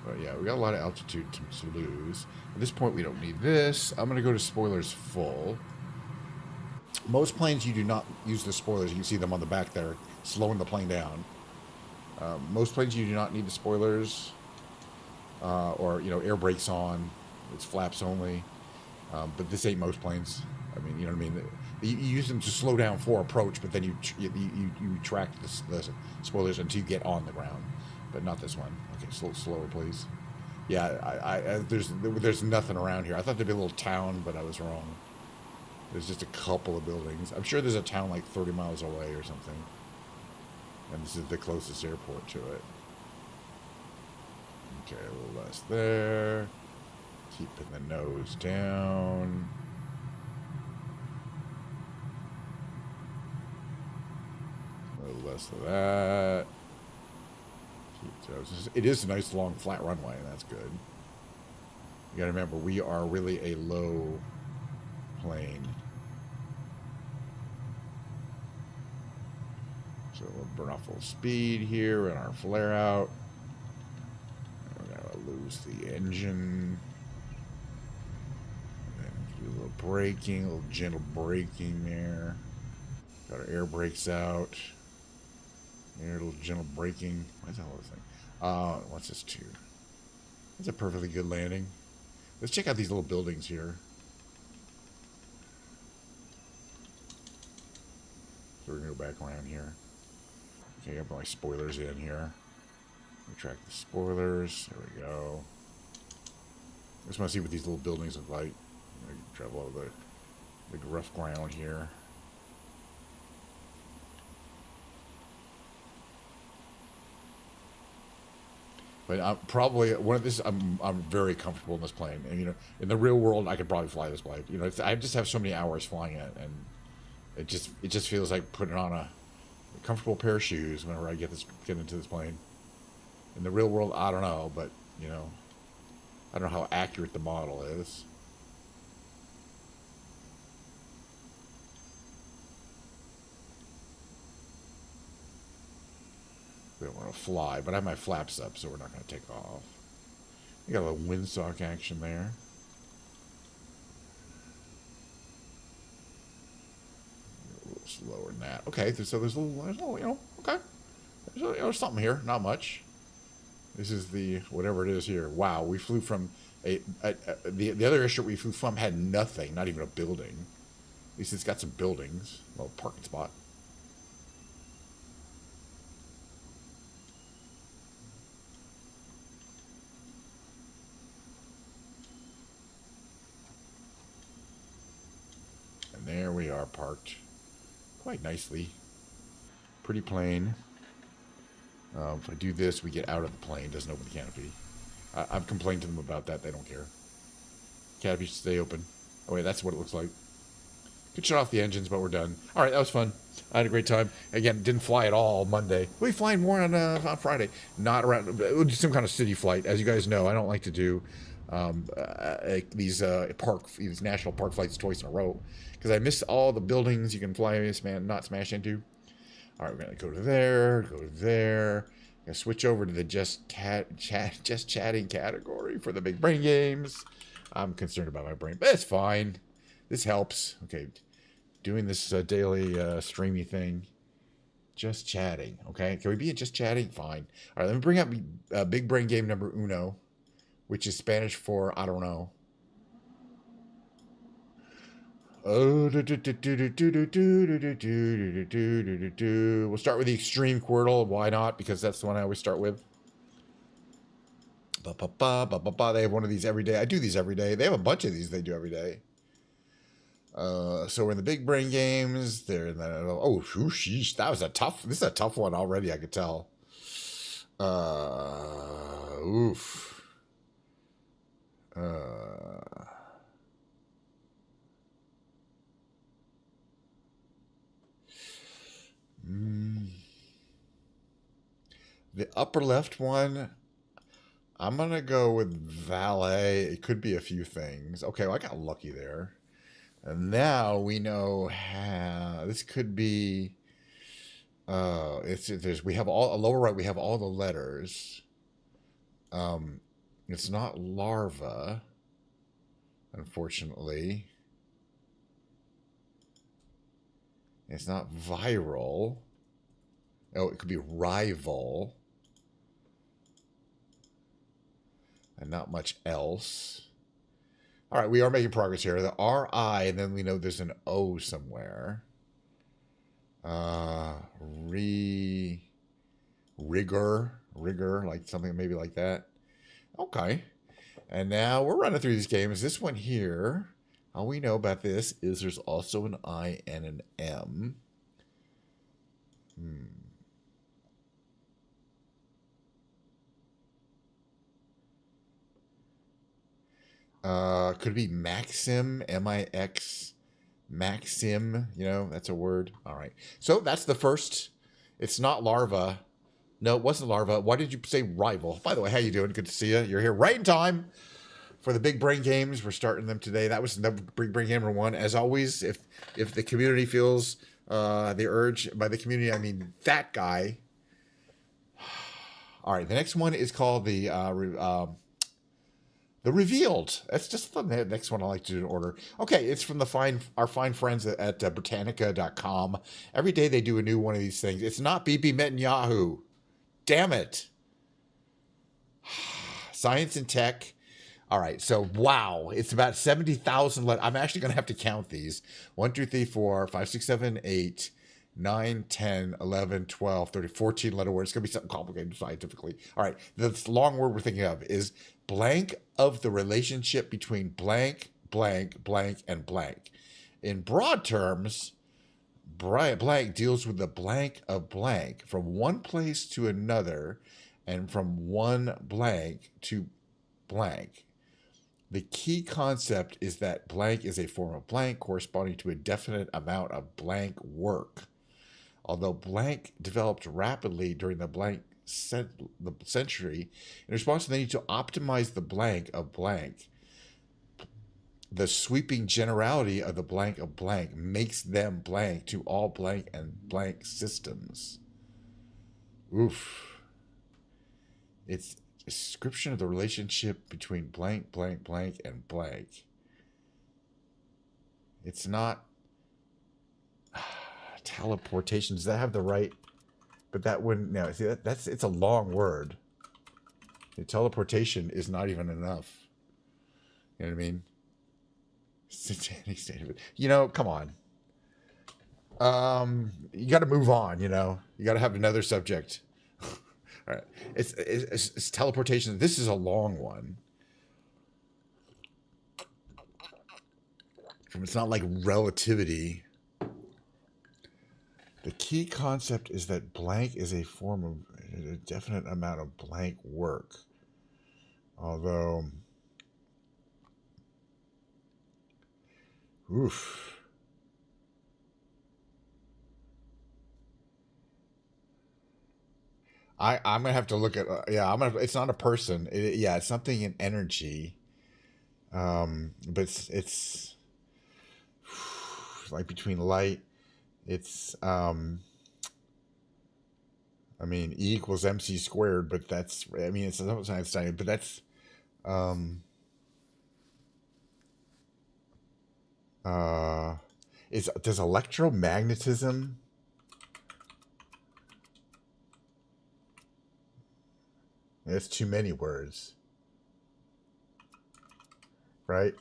But yeah, we got a lot of altitude to lose. At this point, we don't need this. I'm going to go to spoilers full. Most planes, you do not use the spoilers. You can see them on the back there, slowing the plane down. Most planes, you do not need the spoilers. or you know, air brakes on. It's flaps only. But this ain't most planes. I mean, you know what I mean. You use them to slow down for approach, but then you track the spoilers until you get on the ground. But not this one. Okay, slower, please. Yeah, there's nothing around here. I thought there'd be a little town, but I was wrong. There's just a couple of buildings. I'm sure there's a town like 30 miles away or something. And this is the closest airport to it. Okay, a little less there. Keeping the nose down. A little less of that. It is a nice long flat runway, and that's good. You gotta remember, we are really a low plane. So we'll burn off a little speed here in our flare out. We're gonna lose the engine. And then do a little braking, a little gentle braking there. Got our air brakes out. Here, a little gentle braking. What's the whole thing? What's this too? That's a perfectly good landing. Let's check out these little buildings here. So we're gonna go back around here. Okay, I got my spoilers in here. Retract the spoilers. There we go. I just want to see what these little buildings look like. I can travel over the rough ground here. But I'm probably one of this. I'm very comfortable in this plane, and you know, in the real world, I could probably fly this plane. You know, I just have so many hours flying it, and it just feels like putting on a comfortable pair of shoes whenever I get into this plane. In the real world, I don't know, but you know, I don't know how accurate the model is. We don't want to fly, but I have my flaps up, so we're not going to take off. We got a little windsock action there. A little slower than that. Okay, so there's a little, you know, okay. There's something here, not much. This is the, whatever it is here. Wow, we flew from, the other airstrip we flew from had nothing, not even a building. At least it's got some buildings, a little parking spot. And there we are parked quite nicely. Pretty plane. If I do this, we get out of the plane. Doesn't open the canopy. I've complained to them about that. They don't care. Canopy should stay open. Oh, wait, that's what it looks like. Could shut off the engines, but we're done. All right, that was fun. I had a great time. Again, didn't fly at all Monday. We'll be flying more on Friday. Not around. We'll do some kind of city flight. As you guys know, I don't like to do these national park flights twice in a row because I miss all the buildings you can fly, not smash into. All right, we're gonna go to there, go to there. Gonna switch over to the just chatting category for the big brain games. I'm concerned about my brain, but it's fine. This helps. Okay, doing this daily streamy thing. Just chatting. Okay, can we be just chatting? Fine. All right, let me bring up big brain game number uno, which is Spanish for I don't know. We'll start with the extreme Quirtle. Why not? Because that's the one I always start with. They have one of these every day. I do these every day. They have a bunch of these they do every day. So we're in the big brain games. They're in the sheesh. This is a tough one already, I could tell. Oof. The upper left one, I'm going to go with valet. It could be a few things. Okay, well, I got lucky there. And now we know how this could be. We have lower right. We have all the letters. It's not larva, unfortunately. It's not viral. Oh, it could be rival. and not much else. All right, we are making progress here. The R-I, and then we know there's an O somewhere. Rigor, like something maybe like that. Okay. And now we're running through these games. This one here, all we know about this is there's also an I and an M. Could it be Maxim, M-I-X, Maxim, that's a word. All right. So that's the first. It's not larva. No, it wasn't larva. Why did you say rival? By the way, how you doing? Good to see you. You're here right in time for the Big Brain Games. We're starting them today. That was the Big Brain Game #1. As always, if the community feels the urge, by the community, I mean that guy. All right. The next one is called the Revealed. That's just the next one I like to do in order. Okay, it's from our fine friends at Britannica.com. Every day they do a new one of these things. It's not Bibi Netanyahu. Damn it. Science and tech. All right, so wow, it's about 70,000 letters. I'm actually going to have to count these. 1, 2, 3, 4, 5, 6, 7, 8, 9, 10, 11, 12, 13, 14 letter word. It's going to be something complicated scientifically. All right, the long word we're thinking of is blank of the relationship between blank, blank, blank, and blank. In broad terms, blank deals with the blank of blank from one place to another and from one blank to blank. The key concept is that blank is a form of blank corresponding to a definite amount of blank work. Although blank developed rapidly during the blank century, in response to the need to optimize the blank of blank, the sweeping generality of the blank of blank makes them blank to all blank and blank systems. Oof. It's a description of the relationship between blank, blank, blank, and blank. It's not teleportation. Does that have the right? But that wouldn't. No, see it's a long word. The teleportation is not even enough. You know what I mean? Satanic state of it. Come on. You got to move on. You got to have another subject. All right. It's teleportation. This is a long one. It's not like relativity. The key concept is that blank is a form of a definite amount of blank work. Although, I'm gonna have to look at. It's not a person. It's something in energy. But it's like between light. It's E equals MC squared, but that's it's not Einstein, but that's does electromagnetism That's too many words. Right?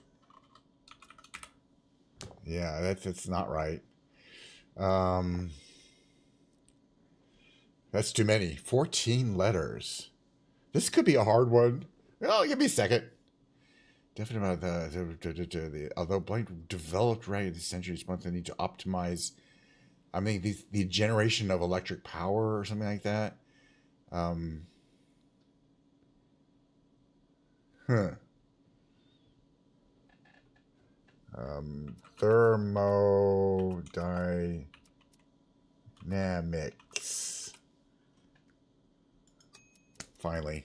Yeah, it's not right. That's too many. 14 letters. This could be a hard one. Oh, give me a second. Definitely about the although blank developed right in the centuries month, they need to optimize. The generation of electric power or something like that. Thermodynamics. Finally,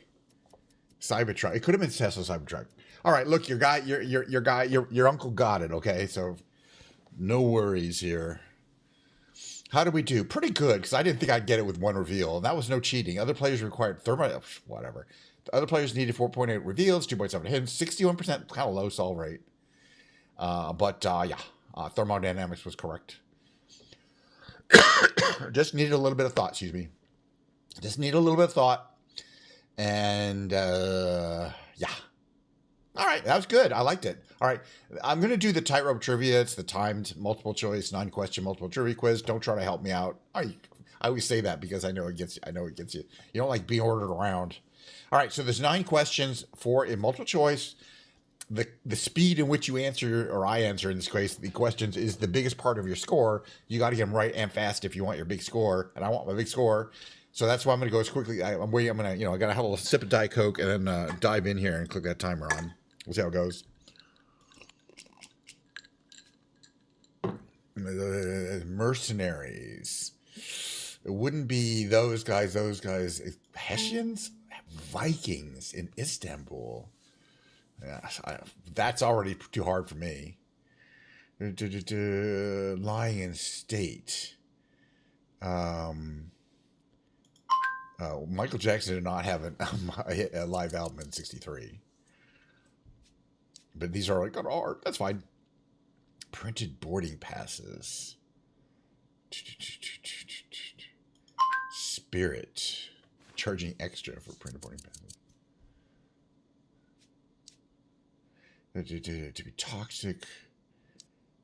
Cybertruck. It could have been Tesla Cybertruck. All right, look, your uncle got it. Okay, so no worries here. How did we do? Pretty good, because I didn't think I'd get it with one reveal, and that was no cheating. Other players required whatever. The other players needed 4.8 reveals, 2.7 hits, 61% kind of low solve rate. Thermodynamics was correct. Just needed a little bit of thought, excuse me. Just need a little bit of thought. And Yeah. All right, that was good. I liked it. All right, I'm going to do the tightrope trivia. It's the timed multiple choice, 9-question multiple trivia quiz. Don't try to help me out. I always say that because I know it gets you. I know it gets you. You don't like being ordered around. All right, so there's 9 questions for a multiple choice. The speed in which you answer, or I answer in this case, the questions is the biggest part of your score. You got to get them right and fast if you want your big score, and I want my big score. So that's why I'm going to go as quickly. I'm waiting. I'm going to, I got to have a little sip of Diet Coke and then dive in here and click that timer on. We'll see how it goes. Mercenaries. It wouldn't be those guys. Hessians? Vikings in Istanbul. Yeah, that's already too hard for me. Lying in state. Michael Jackson did not have a live album in '63. But these are like on art. That's fine. Printed boarding passes. Spirit. Charging extra for printed boarding passes. To be toxic.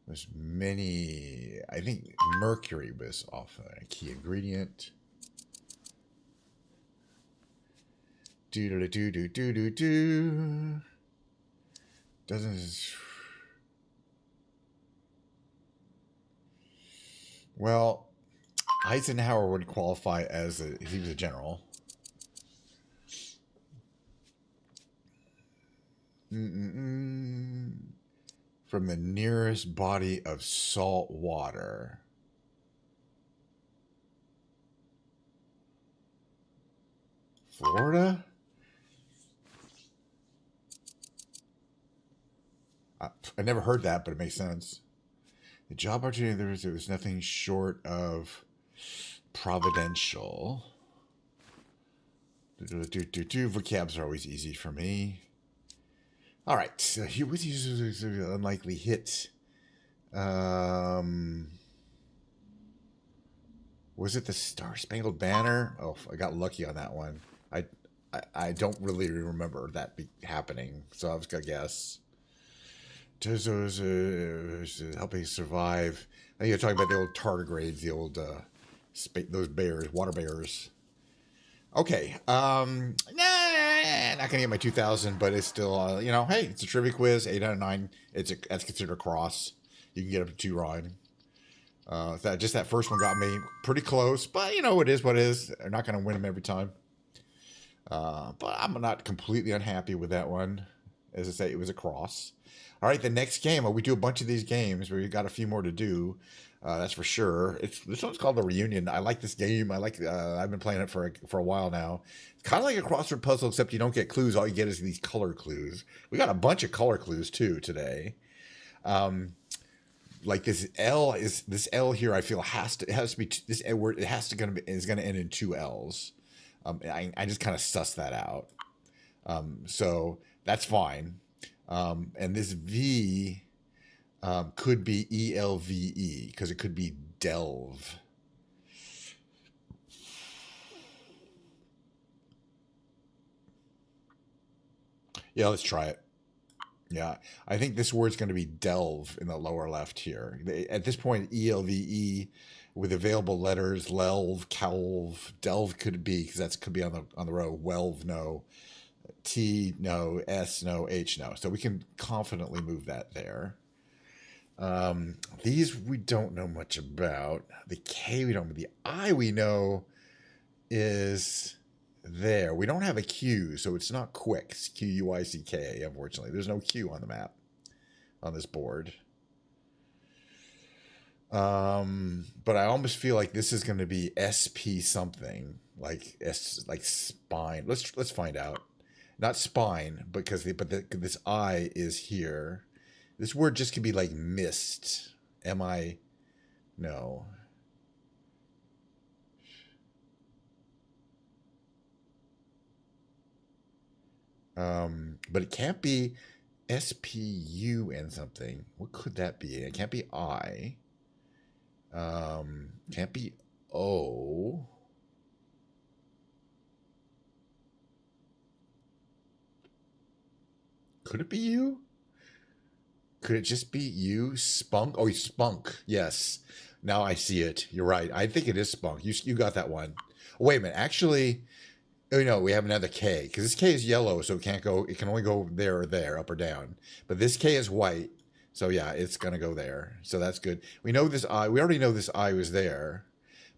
There's many. I think mercury was often a key ingredient. Do. Doesn't. Well, Eisenhower would qualify as he was a general. From the nearest body of salt water. Florida? I never heard that, but it makes sense. The job opportunity there was nothing short of providential. Vocabs are always easy for me. All right, so here with you, unlikely hit. Was it the Star Spangled Banner? Oh, I got lucky on that one. I don't really remember that happening, so I was gonna guess. Helping survive. I think you're talking about the old tardigrades, the old those bears, water bears. Okay, nah, not gonna get my 2,000, but it's still, hey, it's a trivia quiz, 8 out of 9. That's considered a cross. You can get up to 2 right. That first one got me pretty close, but it is what it is. They're not gonna win them every time. But I'm not completely unhappy with that one. As I say, it was a cross. All right, the next game. We do a bunch of these games. We've got a few more to do. That's for sure. This one's called The Reunion. I like this game. I've been playing it for a while now. It's kind of like a crossword puzzle, except you don't get clues. All you get is these color clues. We got a bunch of color clues too today. Like this L here. I feel has to be this word. It has to is going to end in 2 L's. I just kind of sussed that out. So that's fine. And this V could be ELVE because it could be delve. Yeah, let's try it. Yeah, I think this word's going to be delve in the lower left here. At this point, ELVE with available letters, lelv, calv, delve could be because that could be on the row. Welv, no. T, no. S, no. H, no. So we can confidently move that there. These we don't know much about. The K we don't know. The I we know is there. We don't have a Q, so it's not quick. It's Q-U-I-C-K, unfortunately. There's no Q on the map on this board. But I almost feel like this is going to be SP something, like spine. Let's find out. Not spine, because this I is here. This word just could be like mist. No. But it can't be SPU and something. What could that be? It can't be I. Can't be O. Could it be you? Could it just be you? Spunk? Oh, spunk. Yes. Now I see it. You're right. I think it is spunk. You got that one. Wait a minute. Actually, oh no, we have another K because this K is yellow, so it can't go. It can only go there or there, up or down. But this K is white, so yeah, it's gonna go there. So that's good. We know this I. We already know this I was there,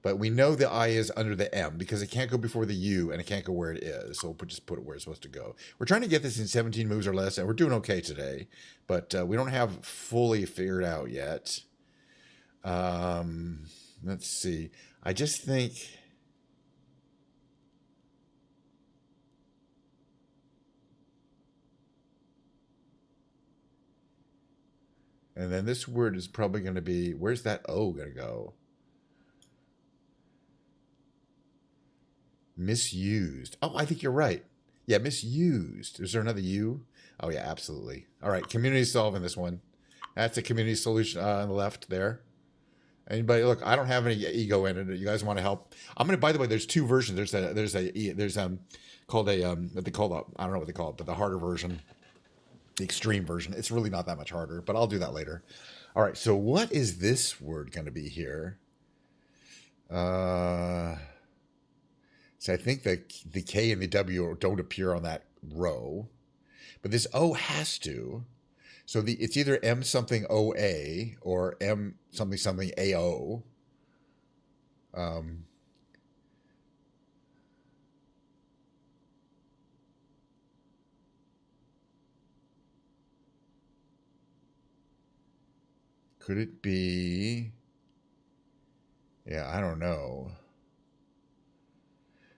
but we know the I is under the M because it can't go before the U and it can't go where it is. So we'll just put it where it's supposed to go. We're trying to get this in 17 moves or less, and we're doing okay today, but we don't have fully figured out yet. Let's see. I just think. And then this word is probably going to be, where's that O going to go? Misused. Oh, I think you're right. Yeah, misused. Is there another U? Oh, yeah, absolutely. All right, community solving this one. That's a community solution on the left there. Anybody, look, I don't have any ego in it. You guys want to help? I'm going to, by the way, there's two versions. There's called a, what they call I don't know what they call it, but the harder version. The extreme version. It's really not that much harder, but I'll do that later. All right, so what is this word going to be here? So I think the K and the W don't appear on that row, but this O has to. So it's either M something OA or M something something AO. Could it be? Yeah, I don't know.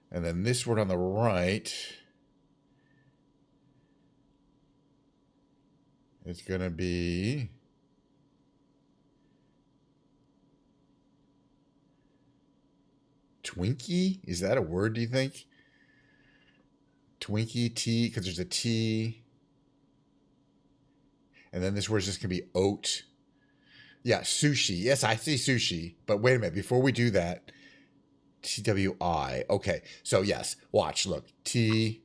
And then this word on the right is going to be Twinkie. Is that a word, do you think? Twinkie, T, because there's a T. And then this word is just going to be oat. Yeah, sushi. Yes, I see sushi. But wait a minute. Before we do that, TWI. Okay. So, yes. Watch. Look. TWINK.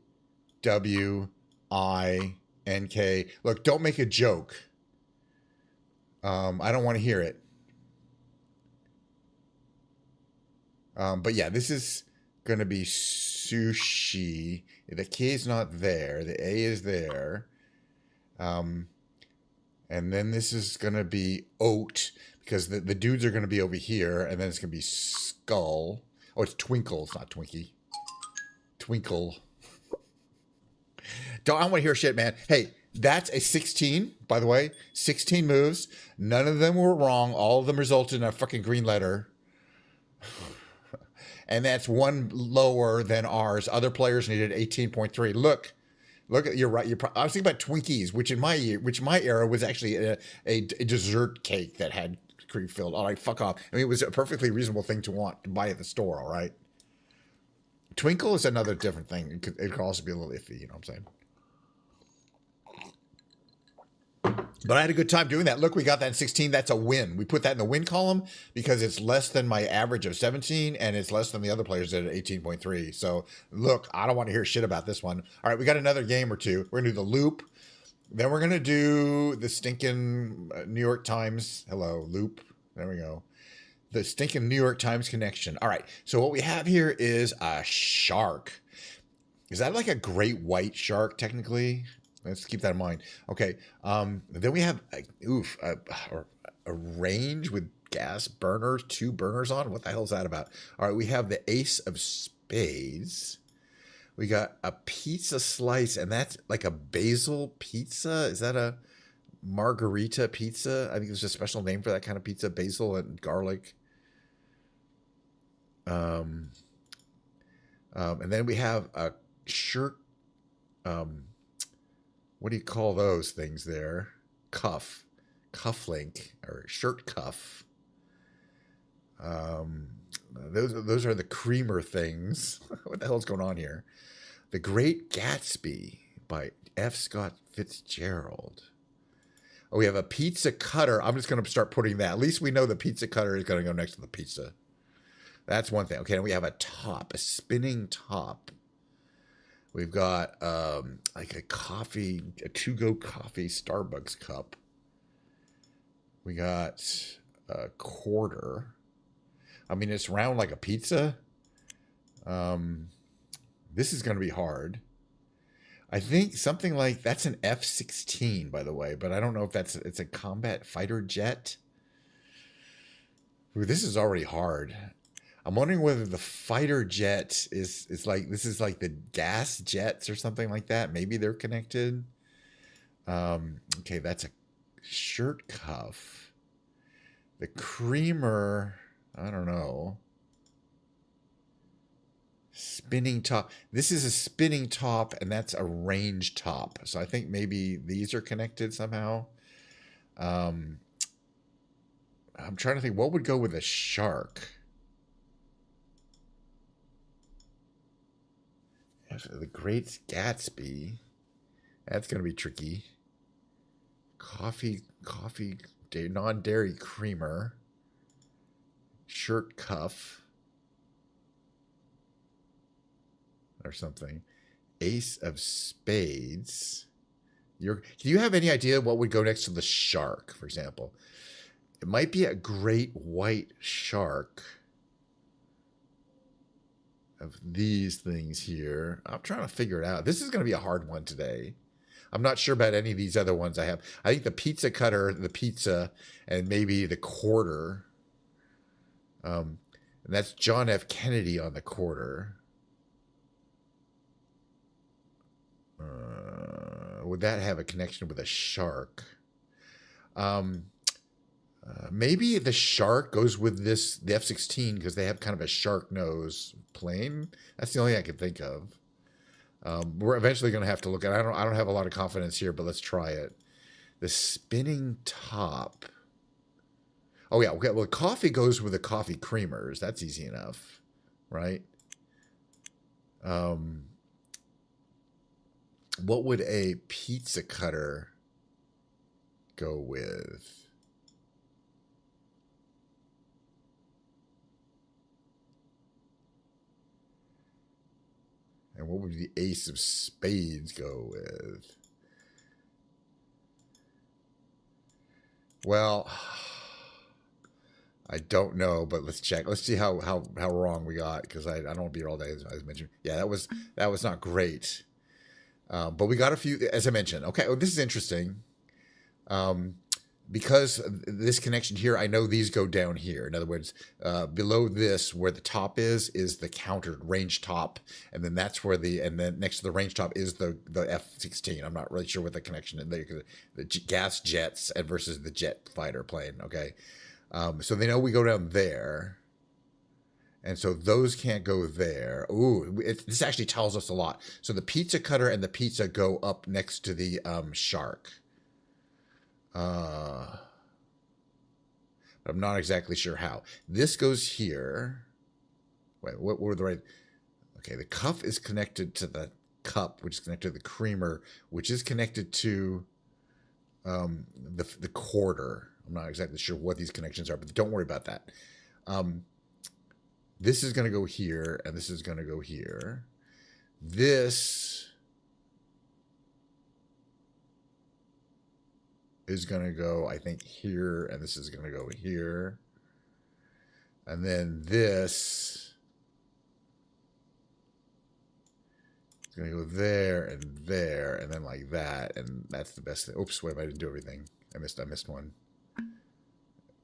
Look, don't make a joke. I don't want to hear it. But yeah, this is going to be sushi. The K is not there. The A is there. And then this is going to be oat because the dudes are going to be over here. And then it's going to be skull. Oh, it's twinkle. It's not Twinkie. Twinkle. I don't want to hear shit, man. Hey, that's a 16, by the way. 16 moves. None of them were wrong. All of them resulted in a fucking green letter. And that's one lower than ours. Other players needed 18.3. Look, you're right. I was thinking about Twinkies, which in my era was actually a dessert cake that had cream filled. All right, fuck off. I mean, it was a perfectly reasonable thing to want to buy at the store. All right. Twinkle is another different thing. It could also be a little iffy. You know what I'm saying? But I had a good time doing that. Look, we got that in 16. That's a win. We put that in the win column because it's less than my average of 17 and it's less than the other players did at 18.3. So look, I don't want to hear shit about this one. All right, we got another game or two. We're going to do the loop. Then we're going to do the stinking New York Times. Hello, loop. There we go. The stinking New York Times connection. All right, so what we have here is a shark. Is that like a great white shark technically? Let's keep that in mind. Okay. Then we have a range with gas burners, 2 burners on. What the hell is that about? All right. We have the ace of spades. We got a pizza slice, and that's like a basil pizza. Is that a margarita pizza? I think there's a special name for that kind of pizza, basil and garlic. And then we have a shirt. What do you call those things there? Cufflink, or shirt cuff. Those are the creamer things. What the hell's going on here? The Great Gatsby by F. Scott Fitzgerald. Oh, we have a pizza cutter. I'm just going to start putting that. At least we know the pizza cutter is going to go next to the pizza. That's one thing. Okay, and we have a top, a spinning top. We've got like a coffee, a to-go coffee Starbucks cup. We got a quarter. I mean, it's round like a pizza. This is going to be hard. I think something like that's an F-16, by the way, but I don't know if it's a combat fighter jet. Ooh, this is already hard. I'm wondering whether the fighter jet is like this is like the gas jets or something like that. Maybe they're connected. Okay, that's a shirt cuff. The creamer, I don't know. Spinning top. This is a spinning top, and that's a range top. So I think maybe these are connected somehow. I'm trying to think what would go with a shark. The Great Gatsby. That's going to be tricky. Coffee, non-dairy creamer. Shirt cuff. Or something. Ace of spades. Do you have any idea what would go next to the shark, for example? It might be a great white shark of these things here. I'm trying to figure it out. This is going to be a hard one today. I'm not sure about any of these other ones I have. I think the pizza cutter, the pizza, and maybe the quarter. And that's John F. Kennedy on the quarter. Would that have a connection with a shark? Maybe the shark goes with the F-16 because they have kind of a shark nose plane. That's the only thing I can think of. We're eventually going to have to look at it. I don't have a lot of confidence here, but let's try it. The spinning top. Oh, yeah. Okay. Well, coffee goes with the coffee creamers. That's easy enough, right? What would a pizza cutter go with? And what would the ace of spades go with? Well, I don't know, but let's check. Let's see how wrong we got because I don't want to be here all day, as I mentioned. Yeah, that was not great. But we got a few, as I mentioned. Okay, oh, this is interesting. Because this connection here, I know these go down here. In other words, below this, where the top is the countered range top, and then that's where and then next to the range top is the F-16. I'm not really sure what the connection is. The gas jets versus the jet fighter plane. Okay, so they know we go down there. And so those can't go there. Ooh, this actually tells us a lot. So the pizza cutter and the pizza go up next to the shark. But I'm not exactly sure how. This goes here. Wait, what were the right? Okay, the cuff is connected to the cup, which is connected to the creamer, which is connected to the quarter. I'm not exactly sure what these connections are, but don't worry about that. This is going to go here, and this is going to go here. This is going to go, I think, here, and this is going to go here. And then this is going to go there, and then like that, and that's the best thing. Oops, wait, I didn't do everything. I missed one.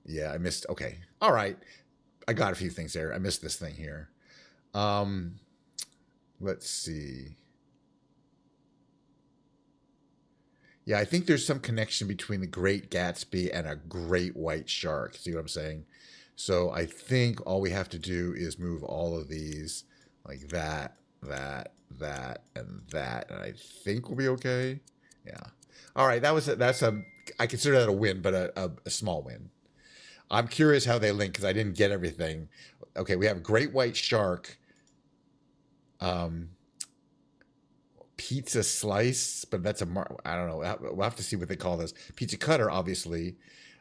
Yeah, I missed. Okay. All right. I got a few things there. I missed this thing here. Let's see. Yeah, I think there's some connection between the Great Gatsby and a great white shark. See what I'm saying? So I think all we have to do is move all of these like that, and that, and I think we'll be okay. Yeah. All right. I consider that a win, but a small win. I'm curious how they link because I didn't get everything. Okay, we have great white shark, pizza slice, but that's I don't know. We'll have to see what they call this. Pizza cutter, obviously.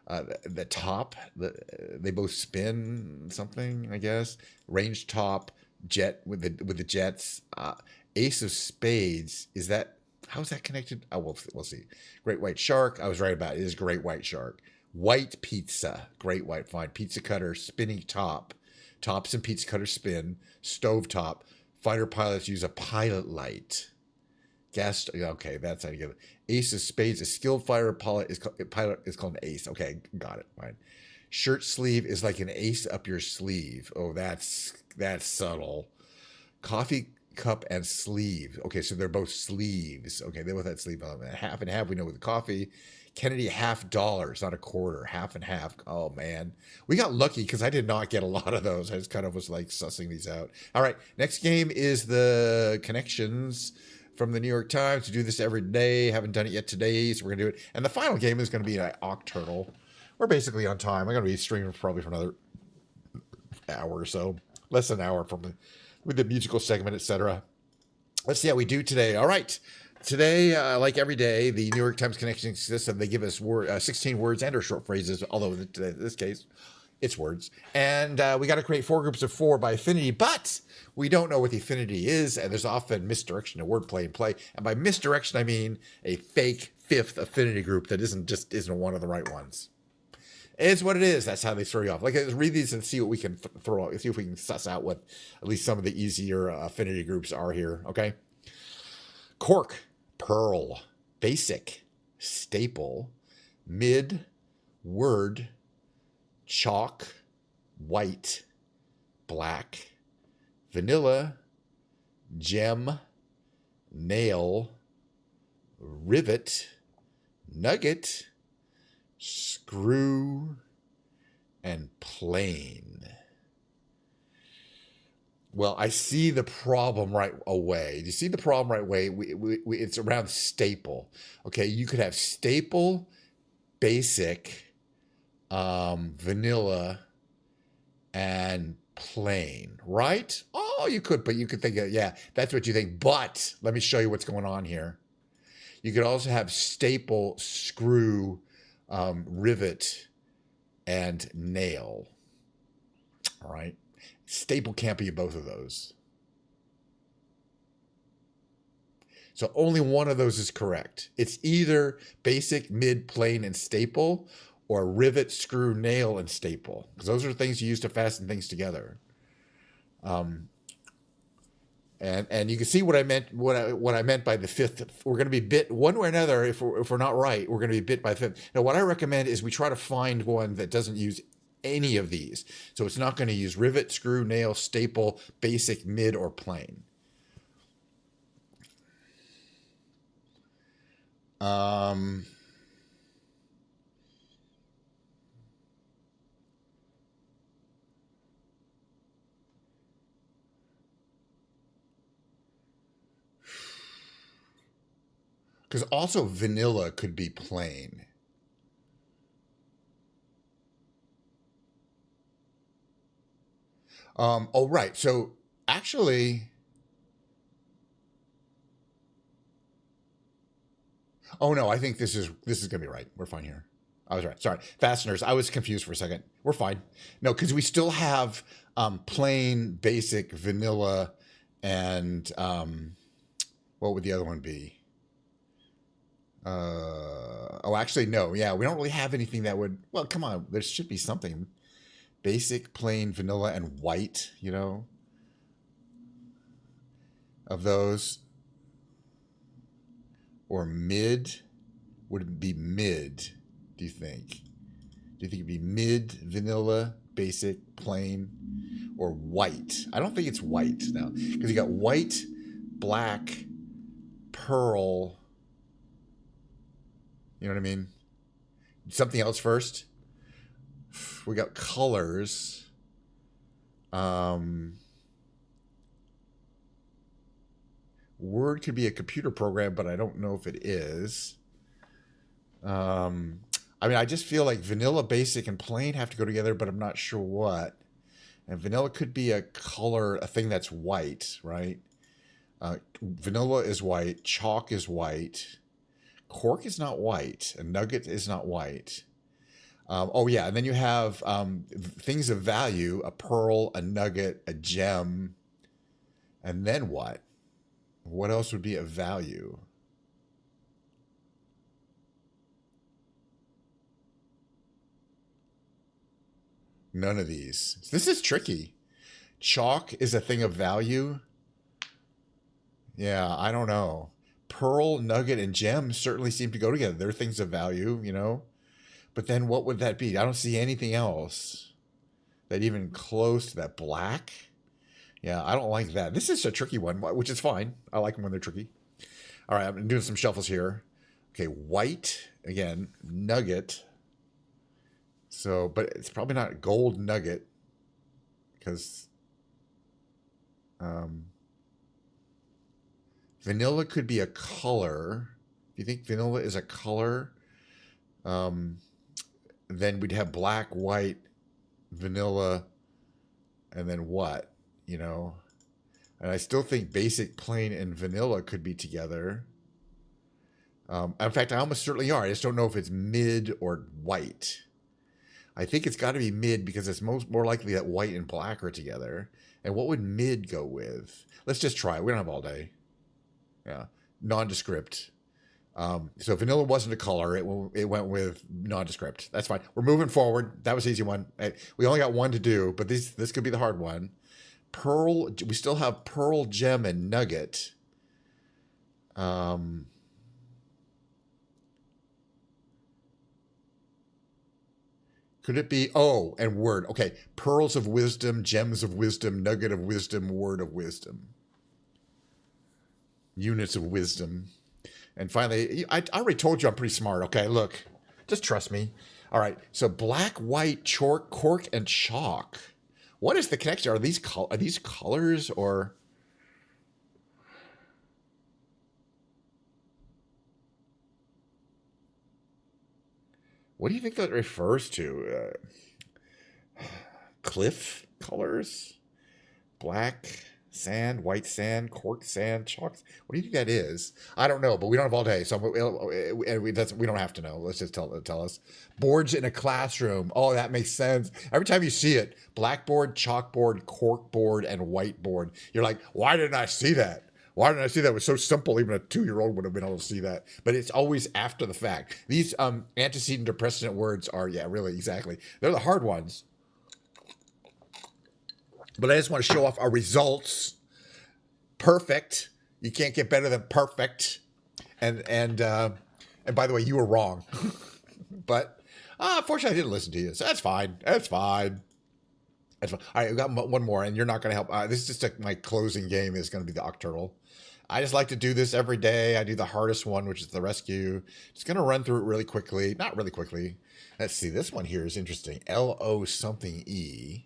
The top, they both spin something, I guess. Range top, jet with the jets. Ace of spades, is that, how's that connected? Oh, we'll see. Great white shark, I was right about it. It is great white shark. White pizza, great white, fine. Pizza cutter, spinning top. Tops and pizza cutter spin. Stove top. Fighter pilots use a pilot light. Gas, okay, that's how you get it. Ace of spades, a skilled fighter pilot is called an ace. Okay, got it, fine. Shirt sleeve is like an ace up your sleeve. Oh, that's subtle. Coffee cup and sleeve. Okay, so they're both sleeves. Okay, they both had sleeve on them. Half and half, we know with the coffee. Kennedy, $50, not a quarter. Half and half. Oh, man. We got lucky because I did not get a lot of those. I just kind of was like sussing these out. All right, next game is the connections from the New York Times. We do this every day. Haven't done it yet today, so we're going to do it. And the final game is going to be an Octurtle. We're basically on time. I'm going to be streaming probably for another hour or so. Less than an hour with the musical segment, etc. Let's see how we do today. All right. Today, like every day, the New York Times connection system, they give us 16 words and or short phrases, although in this case, it's words. And we got to create 4 groups of 4 by affinity, but we don't know what the affinity is, and there's often misdirection in wordplay and play. And by misdirection, I mean a fake 5th affinity group that isn't one of the right ones. It's what it is. That's how they throw you off. Like, let's read these and see what we can throw out. See if we can suss out what at least some of the easier affinity groups are here. Okay. Cork, pearl, basic, staple, mid, word, chalk, white, black, vanilla, gem, nail, rivet, nugget, screw, and plain. Well, I see the problem right away. Do you see the problem right away? It's around staple. Okay, you could have staple, basic, vanilla, and plain, right? Oh, you could, but you could think, yeah, that's what you think. But let me show you what's going on here. You could also have staple, screw, rivet, and nail. All right. Staple can't be both of those. So only one of those is correct. It's either basic, mid, plain, and staple, or rivet, screw, nail, and staple. Because those are things you use to fasten things together. And you can see what I meant. What I meant by the 5th. We're going to be bit one way or another. If we're not right, we're going to be bit by the 5th. Now, what I recommend is we try to find one that doesn't use any of these. So it's not going to use rivet, screw, nail, staple, basic, mid, or plain. Because also vanilla could be plain. Oh, right. So actually, oh no, I think this is gonna be right. We're fine here. I was right. Sorry, fasteners. I was confused for a second. We're fine. No, because we still have plain, basic, vanilla, and what would the other one be? Oh, actually, no. Yeah, we don't really have anything that would. Well, come on. There should be something. Basic, plain, vanilla, and white, you know, of those. Or mid, would it be mid, do you think? Do you think it'd be mid, vanilla, basic, plain, or white? I don't think it's white now, because you got white, black, pearl, you know what I mean? Something else first. We got colors. Word could be a computer program, but I don't know if it is. I mean, I just feel like vanilla, basic, and plain have to go together, but I'm not sure what. And vanilla could be a color, a thing that's white, right? Vanilla is white. Chalk is white. Cork is not white. A nugget is not white. Oh, yeah. And then you have things of value, a pearl, a nugget, a gem. And then what? What else would be a value? None of these. This is tricky. Chalk is a thing of value. Yeah, I don't know. Pearl, nugget, and gem certainly seem to go together. They're things of value, you know? But then what would that be? I don't see anything else that even close to that. Black? Yeah, I don't like that. This is a tricky one, which is fine. I like them when they're tricky. All right, I'm doing some shuffles here. Okay, white, again, nugget. So, but it's probably not gold nugget because vanilla could be a color. If you think vanilla is a color, then we'd have black, white, vanilla, and then what? You know? And I still think basic, plain, and vanilla could be together. In fact, I almost certainly are. I just don't know if it's mid or white. I think it's got to be mid because it's more likely that white and black are together. And what would mid go with? Let's just try it. We don't have all day. Yeah. Nondescript. So vanilla wasn't a color. It went with nondescript. That's fine. We're moving forward. That was an easy one. We only got one to do, but this could be the hard one. Pearl. We still have pearl, gem, and nugget. Could it be, oh, and word. Okay, pearls of wisdom, gems of wisdom, nugget of wisdom, word of wisdom. Units of wisdom. And finally, I already told you I'm pretty smart. Okay, look, just trust me. All right, so black, white, chalk, cork, and chalk. What is the connection? Are these colors or... What do you think that refers to? Cliff colors? Black sand, white sand, cork sand, chalk. What do you think that is? I don't know, but we don't have all day, so we don't have to know. Let's just tell us. Boards in a classroom. Oh, that makes sense. Every time you see it, blackboard, chalkboard, corkboard, and whiteboard, you're like, why didn't I see that? Why didn't I see that? It was so simple. Even a 2-year-old would have been able to see that. But it's always after the fact. These antecedent or precedent words are, yeah, really, exactly. They're the hard ones. But I just want to show off our results. Perfect. You can't get better than perfect. And by the way, you were wrong. But fortunately, I didn't listen to you. So that's fine. That's fine. That's fine. All right, we got one more, and you're not going to help. This is just my closing game is going to be the Octurtle. I just like to do this every day. I do the hardest one, which is the rescue. Just going to run through it really quickly. Not really quickly. Let's see. This one here is interesting. LO something E.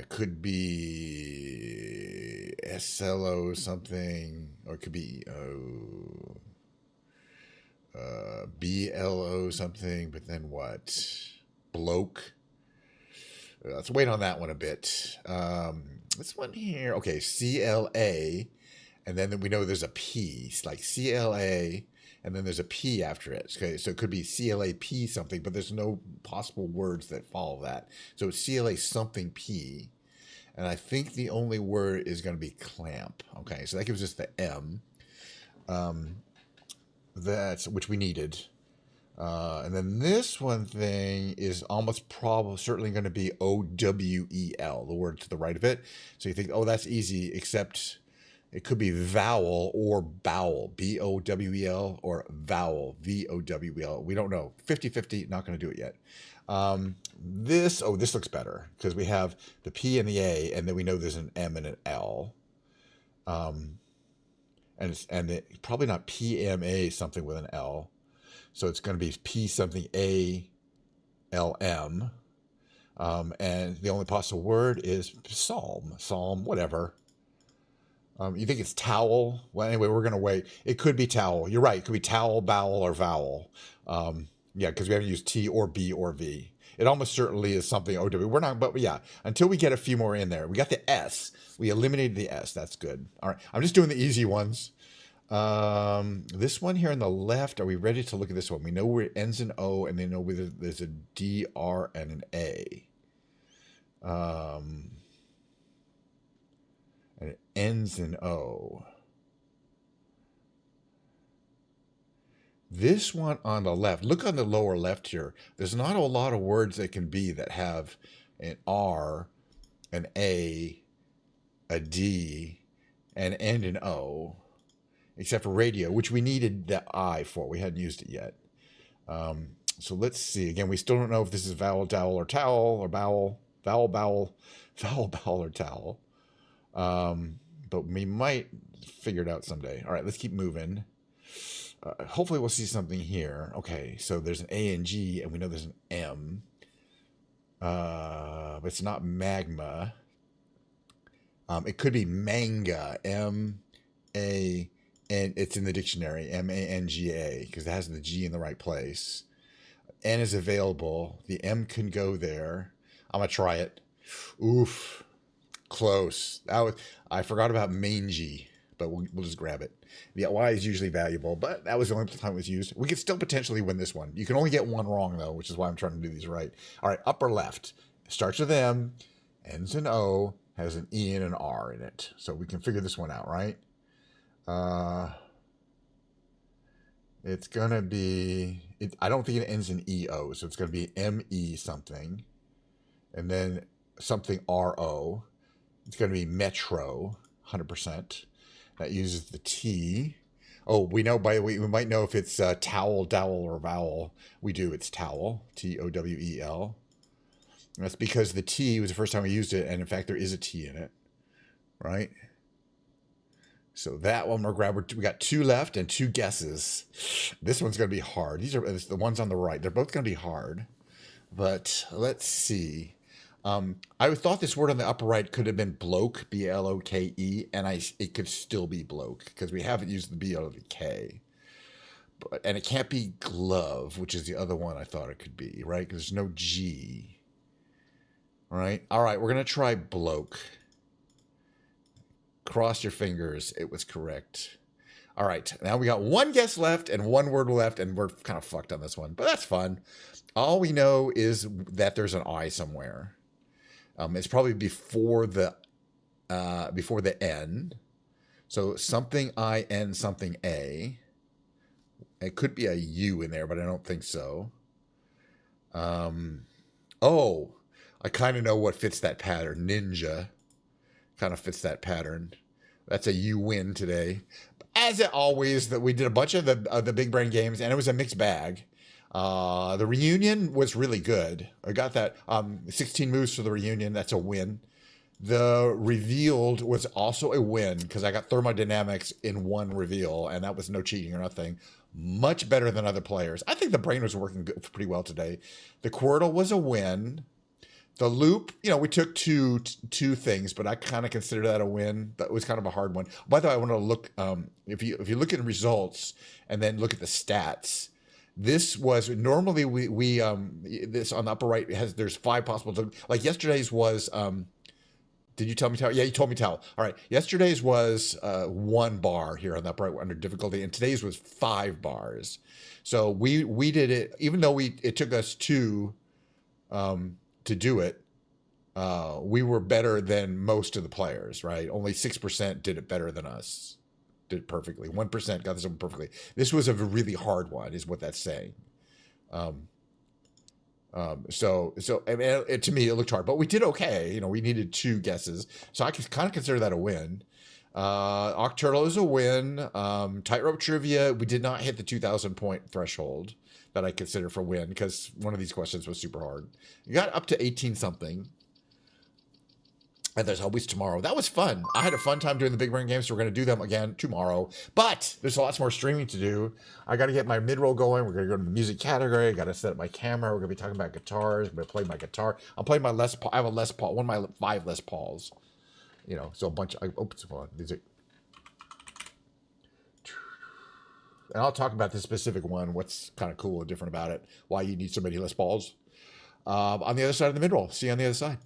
Could be SLO something, or it could be BLO something, but then what? Bloke. Let's wait on that one a bit. This one here, okay, CLA, and then we know there's a P, it's like CLA, and then there's a P after it. Okay, so it could be CLAP something, but there's no possible words that follow that. So it's CLA something P, and I think the only word is going to be clamp. Okay, so that gives us the M, that's which we needed. And then this one thing is almost certainly going to be OWEL, the word to the right of it. So you think, oh, that's easy, except it could be vowel or bowel, BOWEL, or vowel, VOWEL. We don't know. 50-50, not going to do it yet. This looks better because we have the P and the A, and then we know there's an M and an L. And it's probably not PMA something with an L. So it's going to be P something A L M. And the only possible word is psalm, whatever. You think it's towel? Well, anyway, we're going to wait. It could be towel. You're right. It could be towel, bowel, or vowel. Yeah, because we haven't used T or B or V. It almost certainly is something OW. We're not, but yeah, until we get a few more in there. We got the S. We eliminated the S. That's good. All right. I'm just doing the easy ones. This one here on the left, are we ready to look at this one? We know where it ends in O, and they know whether there's a D, R, and an A. And and it ends in O. This one on the left, look on the lower left here. There's not a lot of words that can be that have an R, an A D, and end in O, except for radio, which we needed the I for. We hadn't used it yet. So let's see. Again, we still don't know if this is vowel, dowel, or towel, or vowel, vowel, bowel, vowel, bowel, or towel. But we might figure it out someday. All right, let's keep moving. Hopefully we'll see something here. Okay, so there's an A and G, and we know there's an M. But it's not magma. It could be manga, M-A, and it's in the dictionary, M-A-N-G-A, because it has the G in the right place. N is available. The M can go there. I'm going to try it. Oof. Close. I forgot about mangy, but we'll just grab it. The Y is usually valuable, but that was the only time it was used. We could still potentially win this one. You can only get one wrong, though, which is why I'm trying to do these right. All right, upper left. Starts with M, ends in O, has an E and an R in it. So we can figure this one out, right? It's going to be... I don't think it ends in E-O, so it's going to be M-E something. And then something R-O. It's going to be Metro, 100%. That uses the T. Oh, we know, by the way, we might know if it's towel, dowel, or vowel. We do. It's towel, T-O-W-E-L. That's because the T was the first time we used it, and in fact, there is a T in it, right? So that one we're grabbing. We got 2 left and 2 guesses. This one's going to be hard. These are the ones on the right. They're both going to be hard, but let's see. I thought this word on the upper right could have been bloke, B-L-O-K-E, and it could still be bloke because we haven't used the B or the K. And it can't be glove, which is the other one I thought it could be, right? Because there's no G. Right? All right, we're going to try bloke. Cross your fingers. It was correct. All right, now we got 1 guess left and 1 word left, and we're kind of fucked on this one, but that's fun. All we know is that there's an I somewhere. It's probably before the N. So something I-N, something A. It could be a U in there, but I don't think so. Oh, I kind of know what fits that pattern. Ninja kind of fits that pattern. That's a you win today. As it always, that we did a bunch of the big brain games, and it was a mixed bag. The reunion was really good. I got that 16 moves for the reunion. That's a win. The revealed was also a win because I got thermodynamics in one reveal, and that was no cheating or nothing. Much better than other players. I think the brain was working pretty well today. The Quirtle was a win. The loop, we took two things, but I kind of consider that a win. That was kind of a hard one. By the way, I want to look, if you look at the results and then look at the stats, this was normally we this on the upper right there's 5 possible. Like yesterday's was, did you tell me towel? Yeah, you told me towel. All right. Yesterday's was 1 bar here on the upper right under difficulty, and today's was 5 bars. So we did it, even though it took us 2 to do it, we were better than most of the players, right? Only 6% did it better than us. Did it perfectly. 1% got this one perfectly. This was a really hard one, is what that's saying. So I mean, to me, it looked hard, but we did okay. We needed 2 guesses, so I could kind of consider that a win. Octurtle is a win. Tightrope trivia, we did not hit the 2,000 point threshold that I consider for win because one of these questions was super hard. You got up to 18 something. And there's always tomorrow. That was fun. I had a fun time doing the big brain games, so we're going to do them again tomorrow. But there's lots more streaming to do. I got to get my mid-roll going. We're going to go to the music category. I got to set up my camera. We're going to be talking about guitars. I'm going to play my guitar. I'm playing my Les Paul. I have a Les Paul, one of my 5 Les Pauls. So a bunch of, oops, hold on. These are, and I'll talk about this specific one, what's kind of cool and different about it, why you need so many Les Pauls. On the other side of the mid-roll. See you on the other side.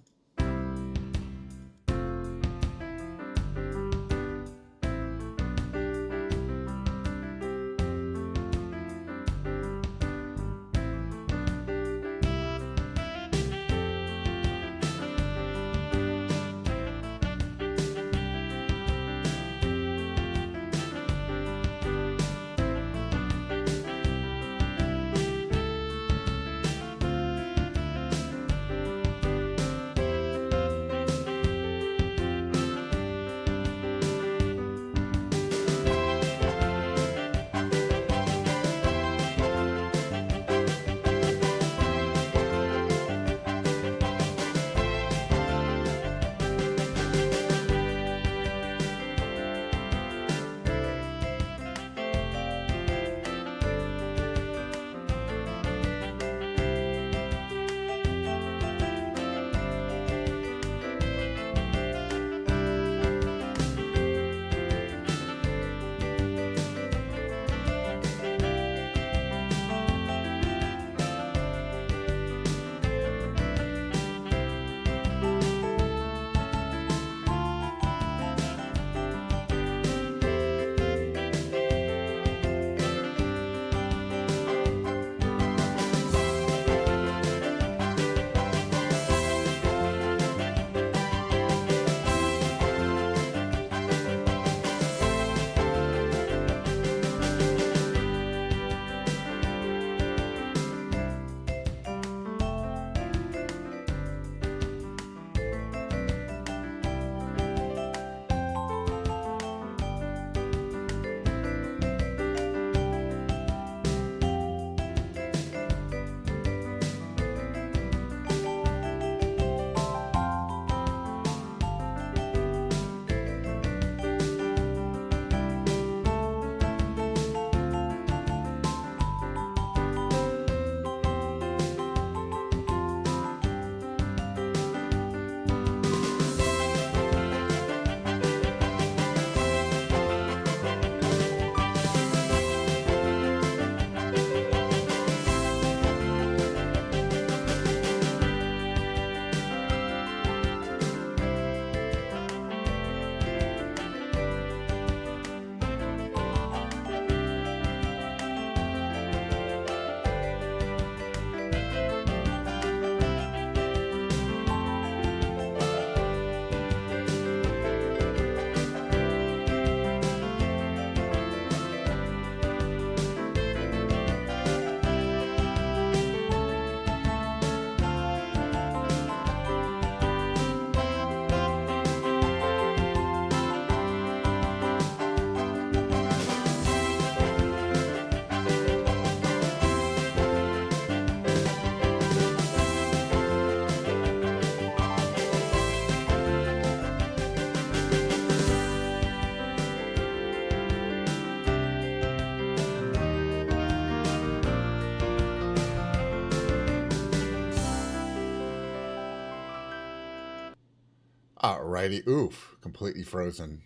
Alrighty. Oof. Completely frozen.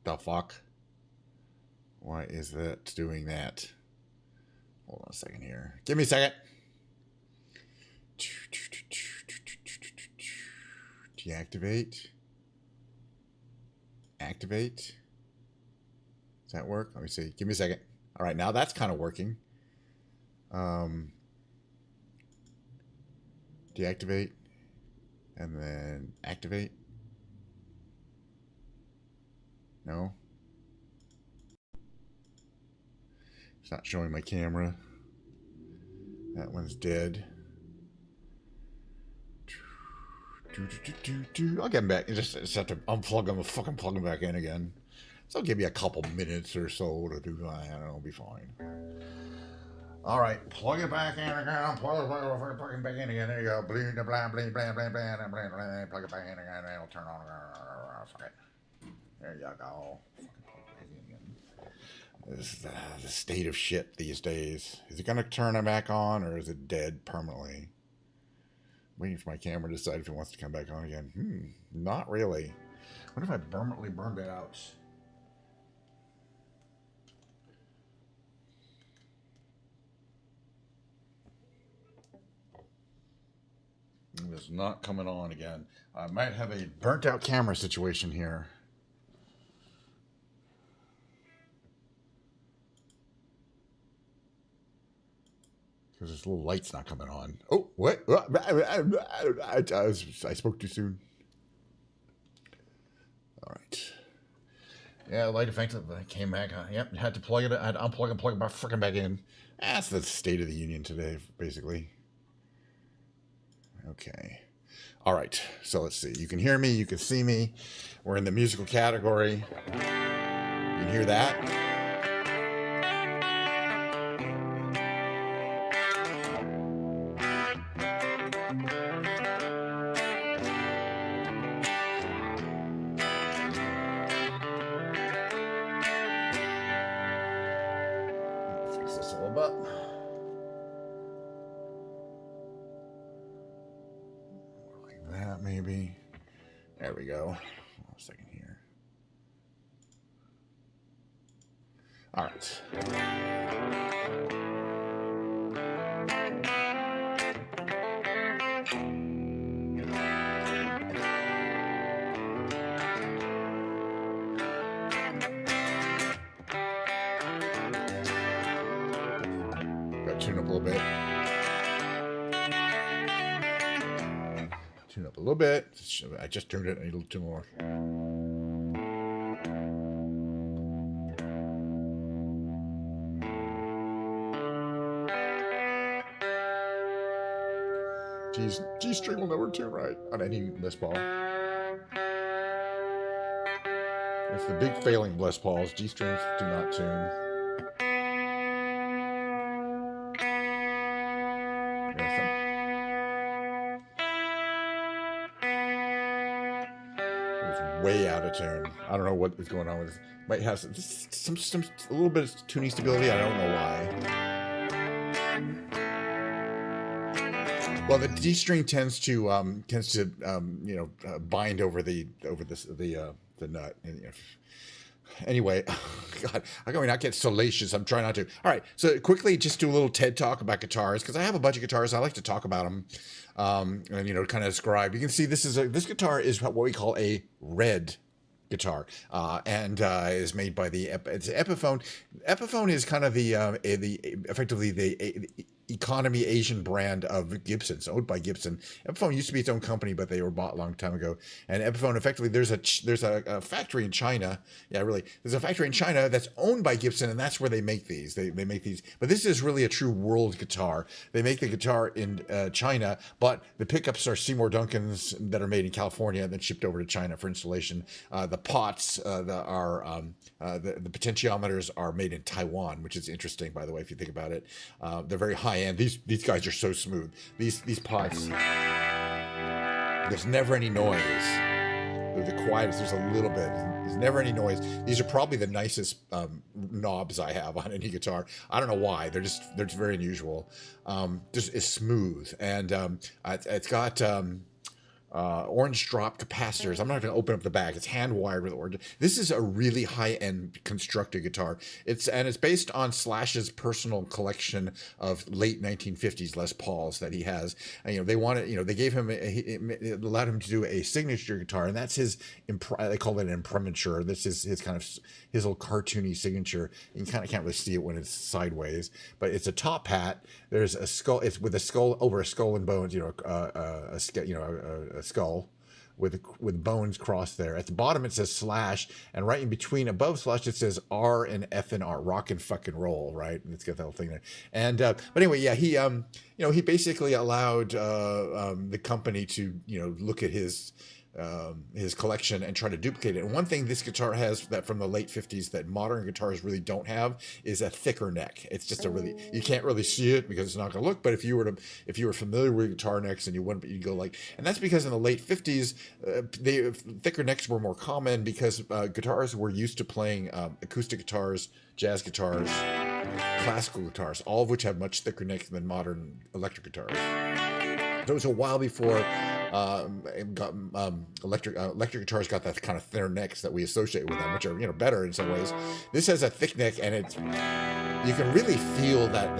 The fuck? Why is that doing that? Hold on a second here. Give me a second. Deactivate. Activate. Does that work? Let me see. Give me a second. All right, now that's kind of working. Deactivate. And then activate. No. It's not showing my camera. That one's dead. I'll get him back. Just have to unplug him and fucking plug him back in again. So it'll give me a couple minutes or so to do that. I don't know, it'll be fine. All right, plug it back in again. Plug it back in again. There you go. Bling, blah, blah, blah, blah, blah, blah, blah. Plug it back in again. It'll turn on. Fuck it. There you go. This is the state of shit these days. Is it going to turn it back on or is it dead permanently? Waiting for my camera to decide if it wants to come back on again. Not really. What if I permanently burned it out? It's not coming on again. I might have a burnt out camera situation here. Because this little light's not coming on. Oh, what? I spoke too soon. All right. Yeah, light effective. I came back. Yep, had to plug it. I had to unplug and plug it freaking back in. That's the State of the Union today, basically. Okay. All right. So let's see. You can hear me. You can see me. We're in the musical category. You can hear that. Fix this a little bit. Maybe. There we go. Hold on a second here. All right. Got to tune up a little bit. Tune up a little bit. I just turned it. I need a little too more. G string will never tune right on any Les Paul. It's the big failing Les Pauls. G strings do not tune. Way out of tune. I don't know what is going on with this. Might have some a little bit of tuning stability. I don't know why. Well, the D string tends to bind over the nut. And, anyway, God, how can we not get salacious? I'm trying not to. All right, so quickly, just do a little TED talk about guitars because I have a bunch of guitars. I like to talk about them, and kind of describe. You can see this guitar is what we call a red guitar, and is made by it's Epiphone. Epiphone is kind of effectively the economy Asian brand of Gibson. It's owned by Gibson. Epiphone used to be its own company, but they were bought a long time ago. And Epiphone, effectively, there's a factory in China. Yeah, really, there's a factory in China that's owned by Gibson, and that's where they make these. They make these, but this is really a true world guitar. They make the guitar in China, but the pickups are Seymour Duncans that are made in California and then shipped over to China for installation. The pots, the potentiometers are made in Taiwan, which is interesting, by the way, if you think about it. They're very high end. These guys are so smooth. These pots, there's never any noise. They're the quietest. There's a little bit. There's never any noise. These are probably the nicest knobs I have on any guitar. I don't know why. They're just very unusual. Just is smooth, and it's got orange drop capacitors. I'm not going to open up the back. It's hand wired with orange. This is a really high end constructed guitar. It's based on Slash's personal collection of late 1950s Les Pauls that he has. And, they wanted, they gave him, it allowed him to do a signature guitar, and that's his. They call it an imprimatur. This is his kind of his little cartoony signature. You kind of can't really see it when it's sideways, but it's a top hat. There's a skull. It's with a skull over a skull and bones. A skull with bones crossed there. At the bottom it says Slash, and right in between above Slash it says R and F and R, rock and fucking roll, right? And it's got that whole thing there. And but anyway, yeah, he basically allowed the company to look at his collection and try to duplicate it. And one thing this guitar has that from the late 50s that modern guitars really don't have is a thicker neck. It's just you can't really see it because it's not going to look, but if you were familiar with guitar necks and you'd go like, and that's because in the late 50s, thicker necks were more common because guitars were used to playing acoustic guitars, jazz guitars, classical guitars, all of which have much thicker necks than modern electric guitars. So it was a while before electric guitars got that kind of thinner necks that we associate with them, which are better in some ways. This has a thick neck, and you can really feel that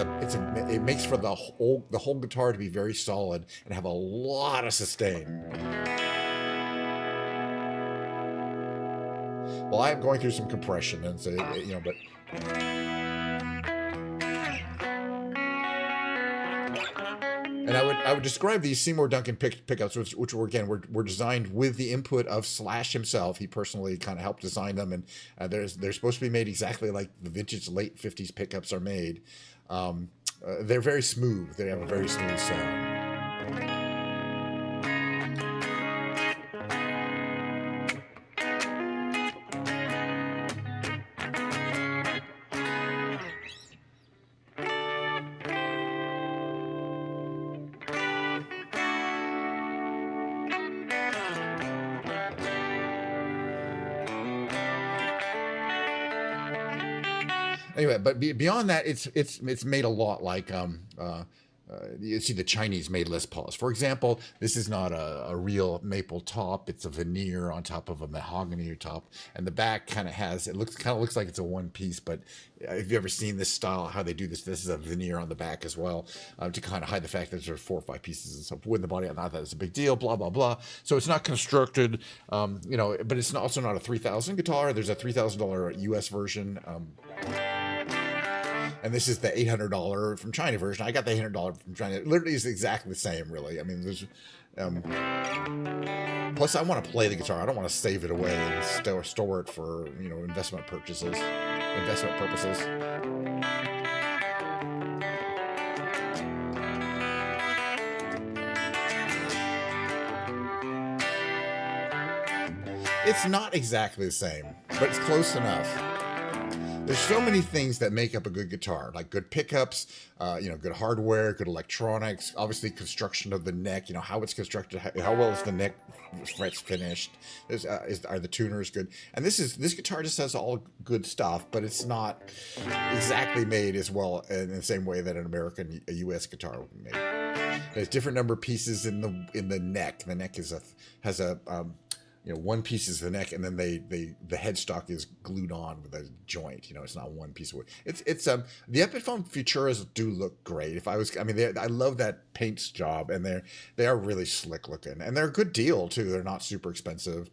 it makes for the whole guitar to be very solid and have a lot of sustain. Well, I am going through some compression, and so but. And I would describe these Seymour Duncan pickups, which were designed with the input of Slash himself. He personally kind of helped design them, and they're supposed to be made exactly like the vintage late 50s pickups are made. They're very smooth. They have a very smooth sound. Anyway, but beyond that, it's made a lot like you see the Chinese made Les Pauls. For example, this is not a real maple top; it's a veneer on top of a mahogany top, and the back kind of looks like it's a one piece. But if you ever seen this style, how they do this is a veneer on the back as well to kind of hide the fact that there's 4 or 5 pieces and stuff wood in the body. Not that it's a big deal, blah blah blah. So it's not constructed, but it's also not a $3,000 guitar. There's a $3,000 US version. And this is the $800 from China version. I got the $800 from China. It literally is exactly the same, really. I mean, there's. Plus, I want to play the guitar. I don't want to save it away and store it for investment purposes. It's not exactly the same, but it's close enough. There's so many things that make up a good guitar, like good pickups, good hardware, good electronics, obviously construction of the neck, how it's constructed, how well is the neck frets finished, are the tuners good? And this guitar just has all good stuff, but it's not exactly made as well in the same way that a US guitar would be made. There's different number of pieces in the neck. The neck has a one piece is the neck, and then the headstock is glued on with a joint. It's not one piece of wood. It's the Epiphone Futuras do look great. I love that paint job, and they are really slick looking, and they're a good deal too. They're not super expensive.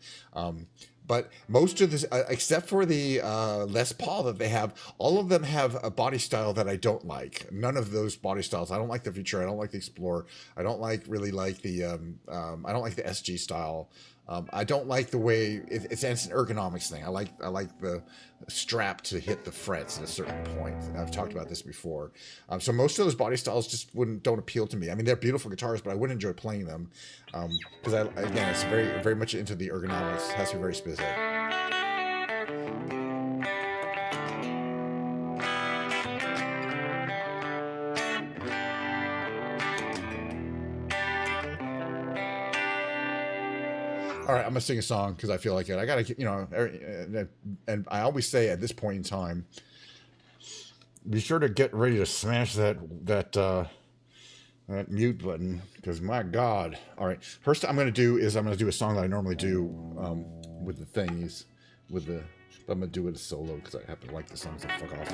But most of this, except for the Les Paul that they have, all of them have a body style that I don't like. None of those body styles. I don't like the Futura. I don't like the Explorer. I don't really like the. I don't like the SG style. I don't like the way it's an ergonomics thing. I like the strap to hit the frets at a certain point. I've talked about this before. So most of those body styles just don't appeal to me. I mean, they're beautiful guitars, but I wouldn't enjoy playing them because it's very very much into the ergonomics. It has to be very specific. All right, I'm gonna sing a song because I feel like it. I gotta, and I always say at this point in time, be sure to get ready to smash that that mute button, because my God. All right, first I'm going to do is I'm going to do a song that I normally do with the thingies, with the. But I'm going to do it as solo because I happen to like the song, so fuck off.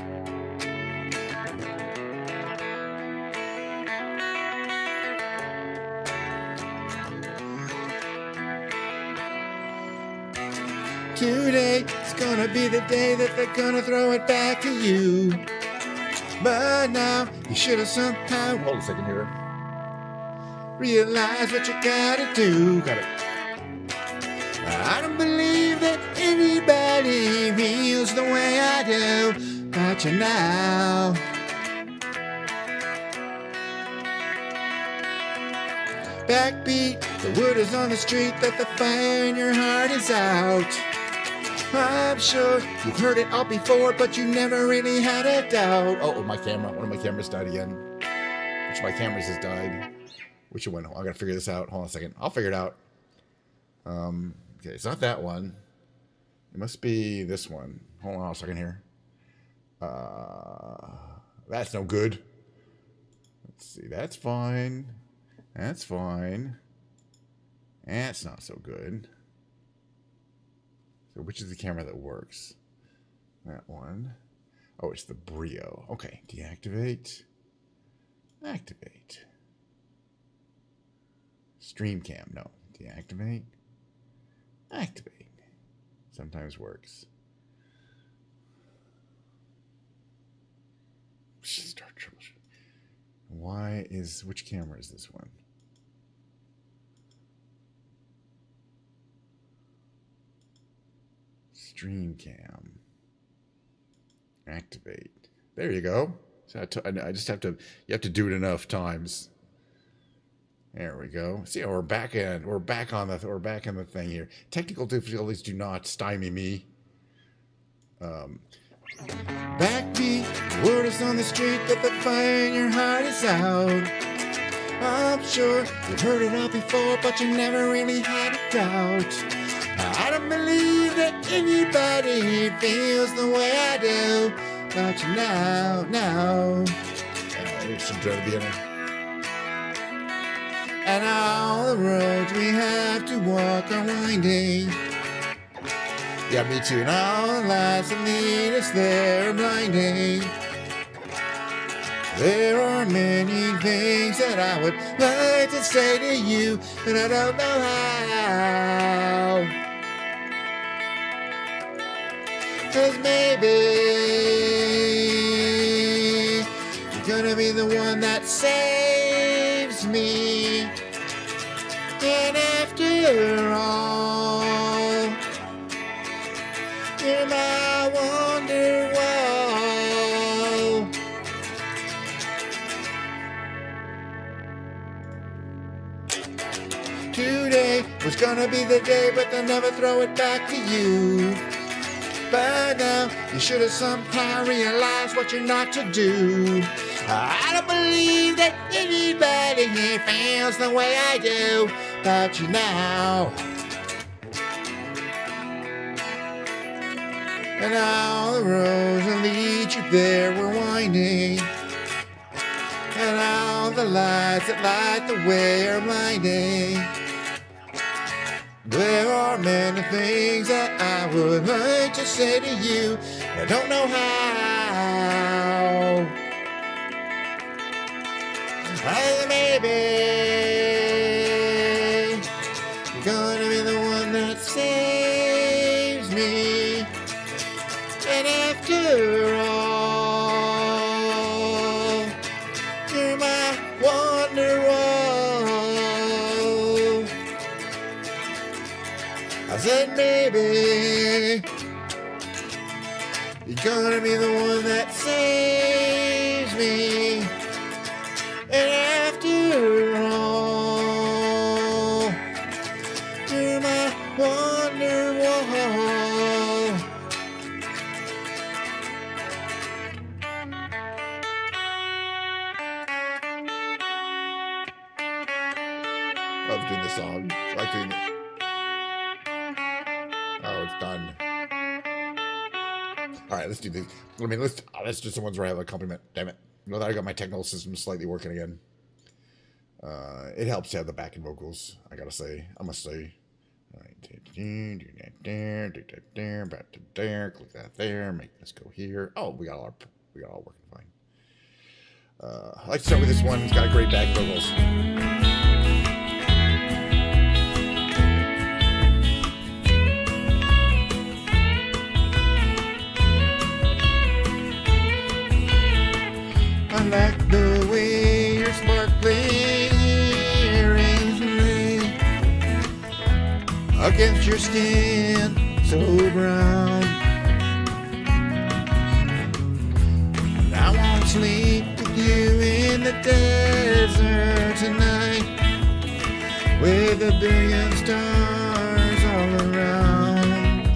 Today is gonna be the day that they're gonna throw it back to you. But now you should have somehow, hold a second here, realize what you gotta do. I don't believe that anybody feels the way I do about you now. Backbeat, the word is on the street that the fire in your heart is out. I'm sure you've heard it all before, but you never really had a doubt. Oh, my camera. One of my cameras died again. Which of my cameras has died? Which one? I gotta figure this out. Hold on a second. I'll figure it out. Okay, it's not that one. It must be this one. Hold on a second here. That's no good. Let's see. That's fine. That's fine. That's not so good. So which is the camera that works? That one. Oh, it's the Brio. Okay, deactivate. Activate. Stream cam, no. Deactivate. Activate. Sometimes works. Start troubleshooting. Which camera is this one? Stream cam. Activate. There you go. So I just have to. You have to do it enough times. There we go. See, we're back in. We're back on the. We're back in the thing here. Technical difficulties do not stymie me. Backbeat. Word is on the street that the fire in your heart is out. I'm sure you've heard it all before, but you never really had a doubt. I don't believe that anybody feels the way I do about you now. It's some the beginning. And all the roads we have to walk are winding. Yeah, me too. And all the lights that lead us there are blinding. There are many things that I would like to say to you, but I don't know how. 'Cause maybe you're gonna be the one that saves me. And after all, you're my wonder wall. Today was gonna be the day, but they'll never throw it back to you. But now you should have somehow realized what you're not to do. I don't believe that anybody here feels the way I do about you now. And all the roads that lead you there were winding. And all the lights that light the way are blinding. There are many things that I would like to say to you, I don't know how. Maybe you're gonna be the one that saves me. And after all, you're my wonder wall. I said maybe you're gonna be the one that saves me. And after all, you're my wonder wall. Love doing this song. I like doing it. Oh, it's done. All right, let's do these. Let's do some ones where I have a compliment. Damn it. You know that I got my technical system slightly working again. It helps to have the backing vocals, I gotta say. I must say. All right, do that there, do that there, back to there, click that there, make this go here. Oh, we got all working fine. I like to start with this one. It's got great back vocals. I like the way your sparkling earrings lay against your skin so brown. I won't sleep with you in the desert tonight, with a billion stars all around.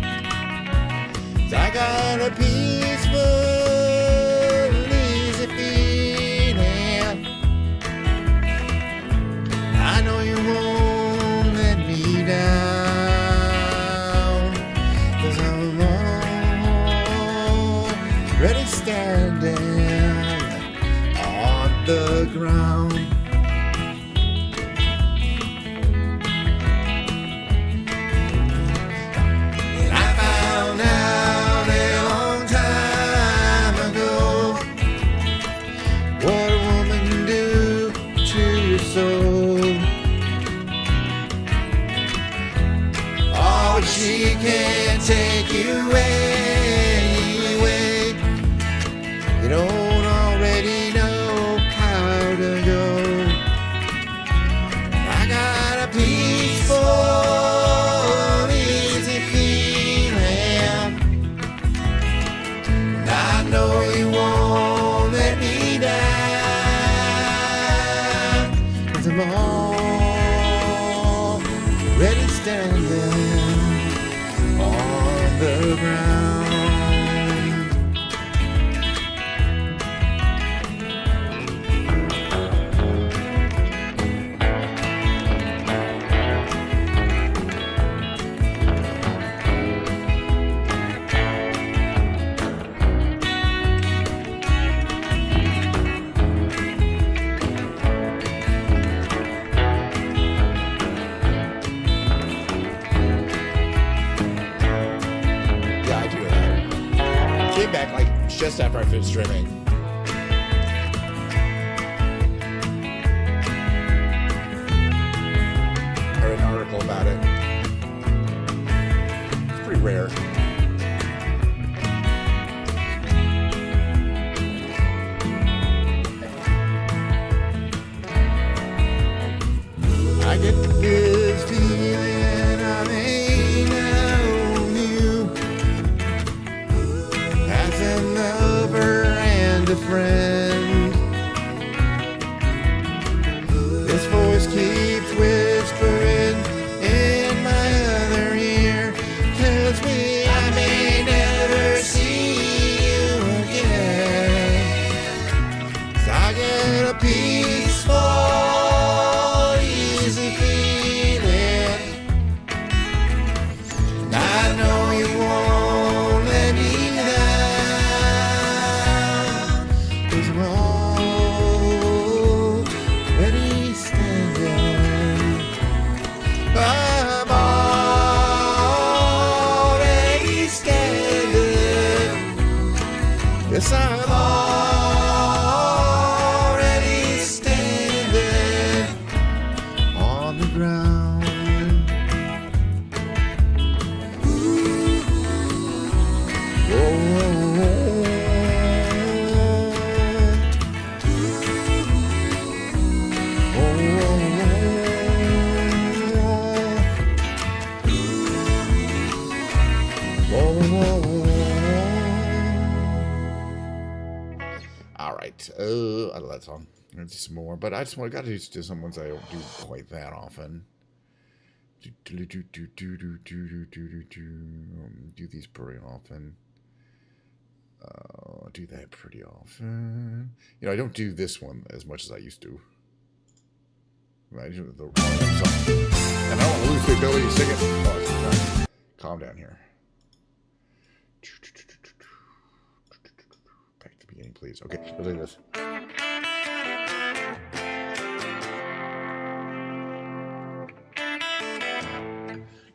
'Cause I got a peaceful the ground. And I found out a long time ago what a woman can do to your soul. Oh, she can't take you anyway. You don't already know. Ready standing on the ground. Back like just after I finished streaming. I read an article about it. It's pretty rare. I get this feeling I may know you as a lover and a friend. This voice keeps whispering in my other ear, tells me I may never see you again. 'Cause I get a peaceful, easy feeling. I know you won't let me down, 'cause I'm already standing. I'm already standing. Yes, I'm already standing on the ground. All right. I love that song. I'll do some more, but I just got to do some ones I don't do quite that often. Do these pretty often. Do that pretty often. You know, I don't do this one as much as I used to. Imagine the wrong song. And I don't want to lose the ability to sing it. Oh, calm down here. Back to the beginning, please. Okay, let's do this.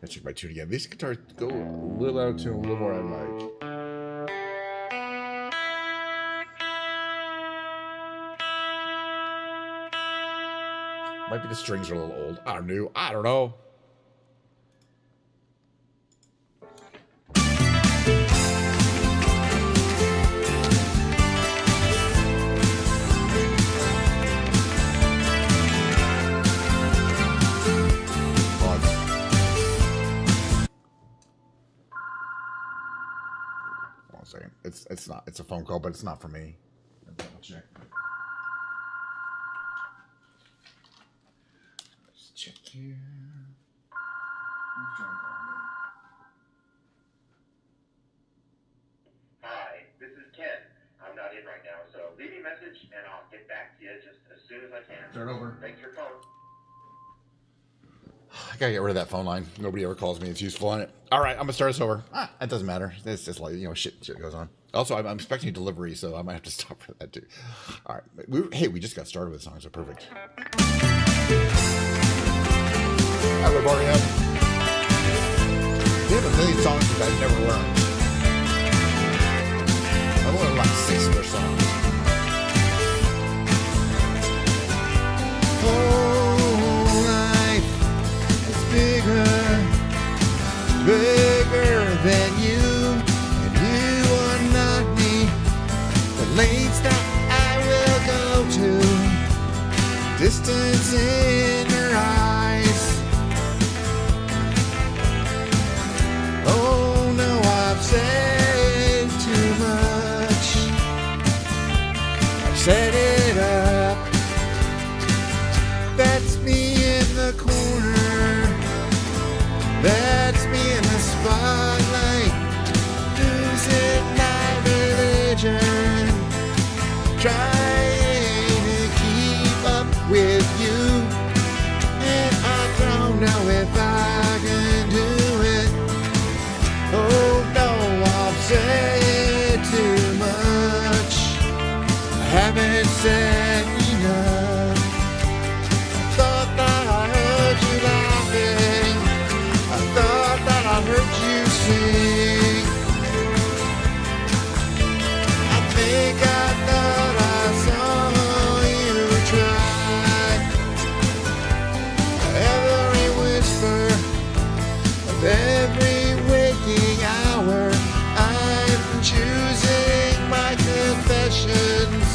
I check my tune again. These guitars go a little out of tune, a little more out of mic. Might be the strings are a little old. I don't know. I don't know. Second. It's not. It's a phone call, but it's not for me. Double check. Let's check here. Who's trying to call me? Hi, this is Ken. I'm not in right now, so leave me a message and I'll get back to you just as soon as I can. Start over. Thanks for calling. I gotta get rid of that phone line. Nobody ever calls me. It's useful on it. All right, I'm gonna start us over. It doesn't matter. It's just like, shit goes on. Also, I'm expecting a delivery, so I might have to stop for that too. All right. We just got started with the song, so perfect. I love REM. They have a million songs that I've never learned. I've learned like 6 of their songs. Bigger than you, and you are not me. The lengths that I will go to, distance in your eyes. Oh no, I've said too much. I've set it up. That's me in the corner. That's me in the spotlight, losing my religion, trying to keep up with you, and I don't know if I can do it. Oh no, I've said too much, I haven't said enough. I thought that I heard you laughing, thought that I heard you sing. I think I thought I saw you try. Every whisper of every waking hour, I'm choosing my confessions,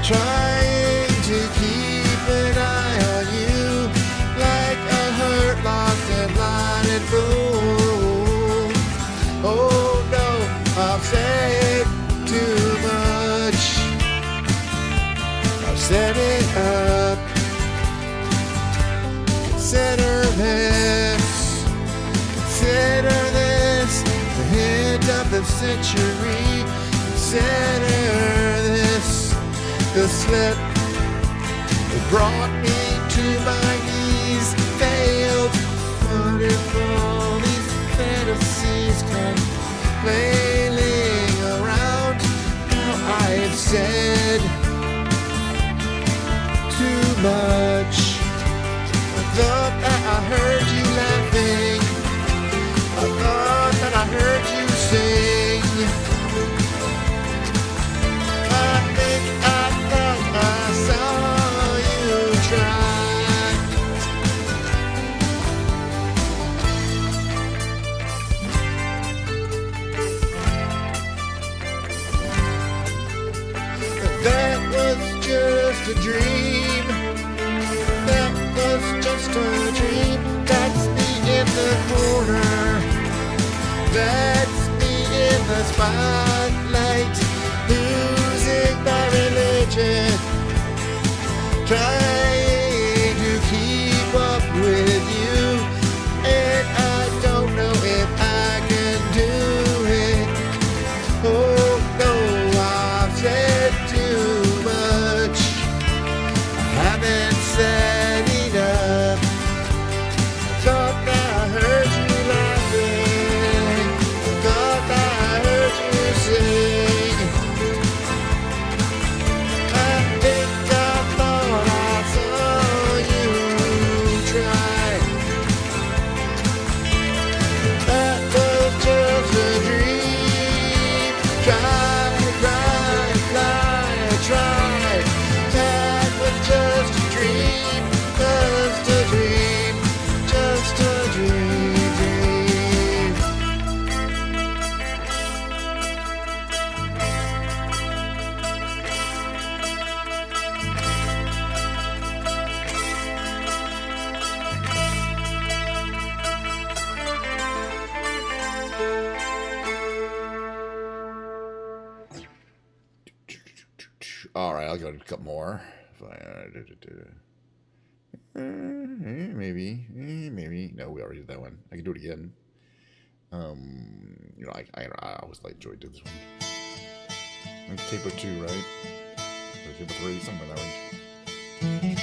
trying to keep an eye on you, like a hurt, lost and blinded fool. Oh no, I've said too much. I've set it up. Consider this. Consider this the hint of the century. Consider this the slip that brought me to my knees. Failed. What if all these fantasies come flailing around? Now I've said too much. I thought that I heard you laughing. I thought that I heard you sing. I think I thought I saw you try. That was just a dream. That was just a dream. That's me in the corner. That's me in the spotlight, losing my religion, trying to keep up with you, and I don't know if I can do it. Oh no, I've said too much. I haven't said enough. I thought that I heard you laughing. I thought that I heard you sing. I think I thought I All right, I'll go to a couple more. Maybe. No, we already did that one. I can do it again. You know, I always like enjoy doing this one. Capo 2, right? Or Capo 3, somewhere in that range.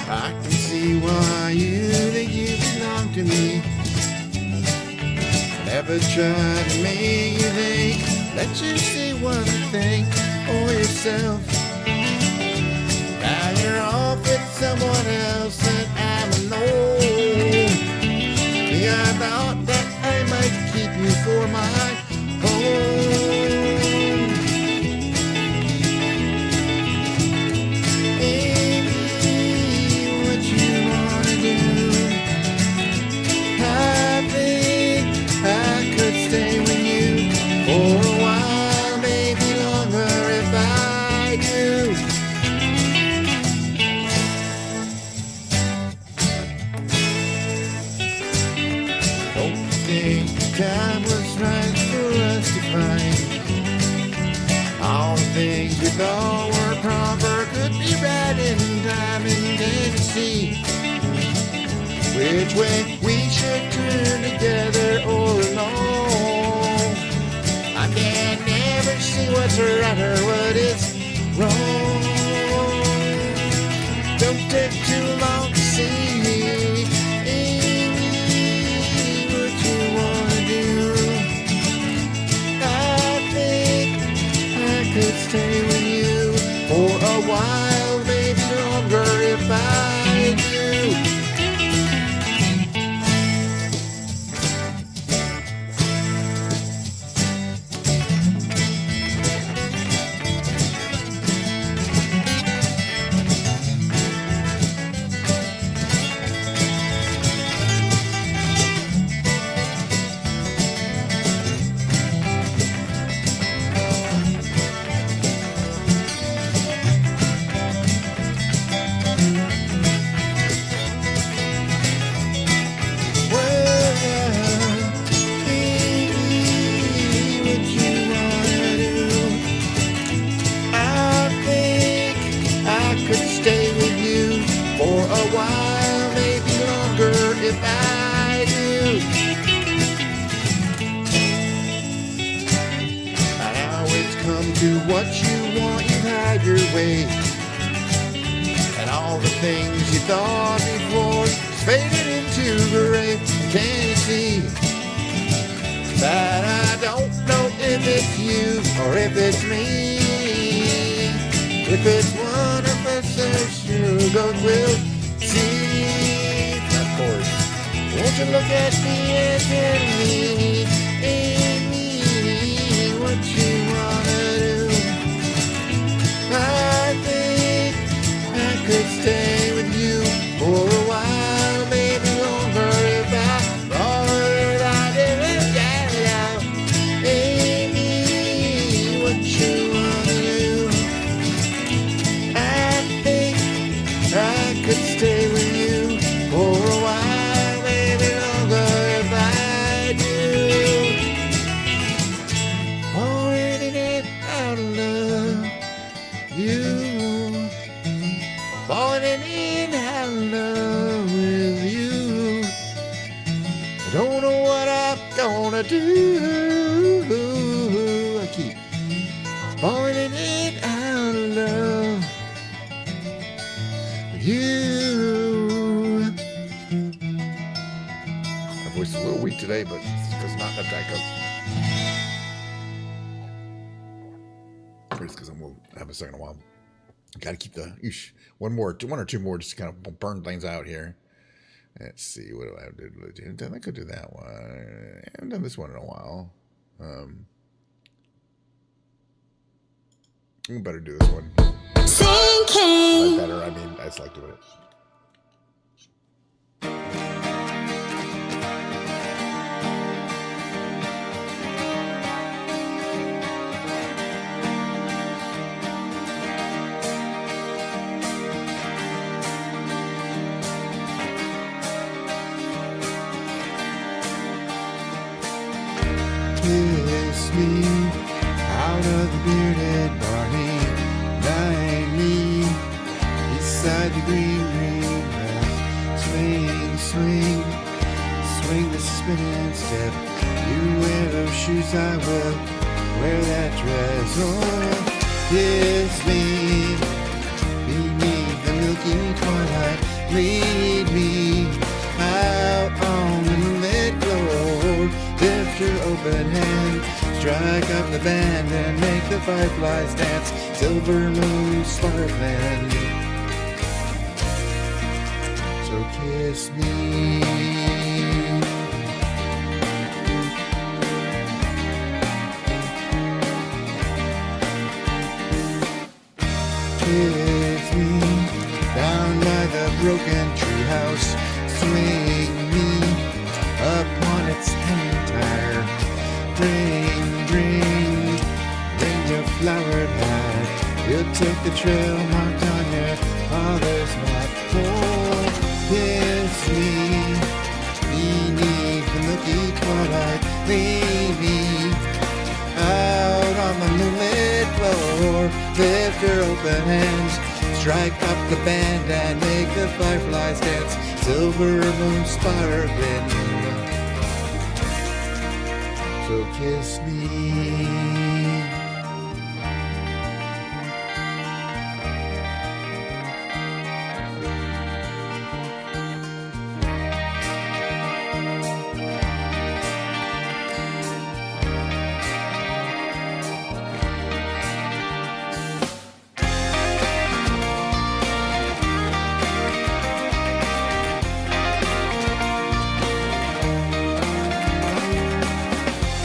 I can see why you think you belong to me. Never try to make you think. Let you see one thing for yourself. Now you're off with someone else and I'm alone. Yeah, I thought that I might keep you for my own. Baby, what you wanna do? I think I could stay with you for a while, maybe longer if I do. Don't think time was right for us to find. All the things we thought were proper could be right in time and Tennessee. Which way we should turn together or alone. I can never see what's right or what is wrong. Don't take too long to see what you wanna do. I think I could stay with you for a while, maybe longer if I do. Do what you want, you hide your way. And all the things you thought before faded into gray. Can you see that I don't know if it's you or if it's me? If it's one of us, sure God will see. Of course, won't you look at me and tell me what you wanna do? I think I could stay with you for a while, maybe longer if I did it. Amy, what you wanna do? I think I could stay with you for a while, maybe longer if I do. Falling in and out of love. You falling in out of love with you. I don't know what I'm gonna do. I keep falling in out of love with you. My voice is a little weak today, but it's because not enough backup. It's because I'm gonna have a second while. Gotta keep the one or two more just to kind of burn things out here. Let's see, what do I have to do? I could do that one. I haven't done this one in a while. We better do this one. Sinking. Better, I mean, I just like doing it. me out of the bearded barley, night me beside the green grass. Swing, swing, swing the spinning step. You wear those shoes, I will wear that dress. Oh, kiss me beneath the milky twilight. Lead me out on the moonlit floor. Lift your open hand, strike up the band and make the fireflies dance. Silver moon sparkling, so kiss me. Kiss me down by the broken treehouse. Swing me upon its hanging tire. Bring your flowered hat. We'll take the trail marked on your father's map. Oh, kiss me beneath the milky twilight. Lead me out on the moonlit floor. Lift your open hands, strike up the band and make the fireflies dance. Silver moon sparkling, so kiss me.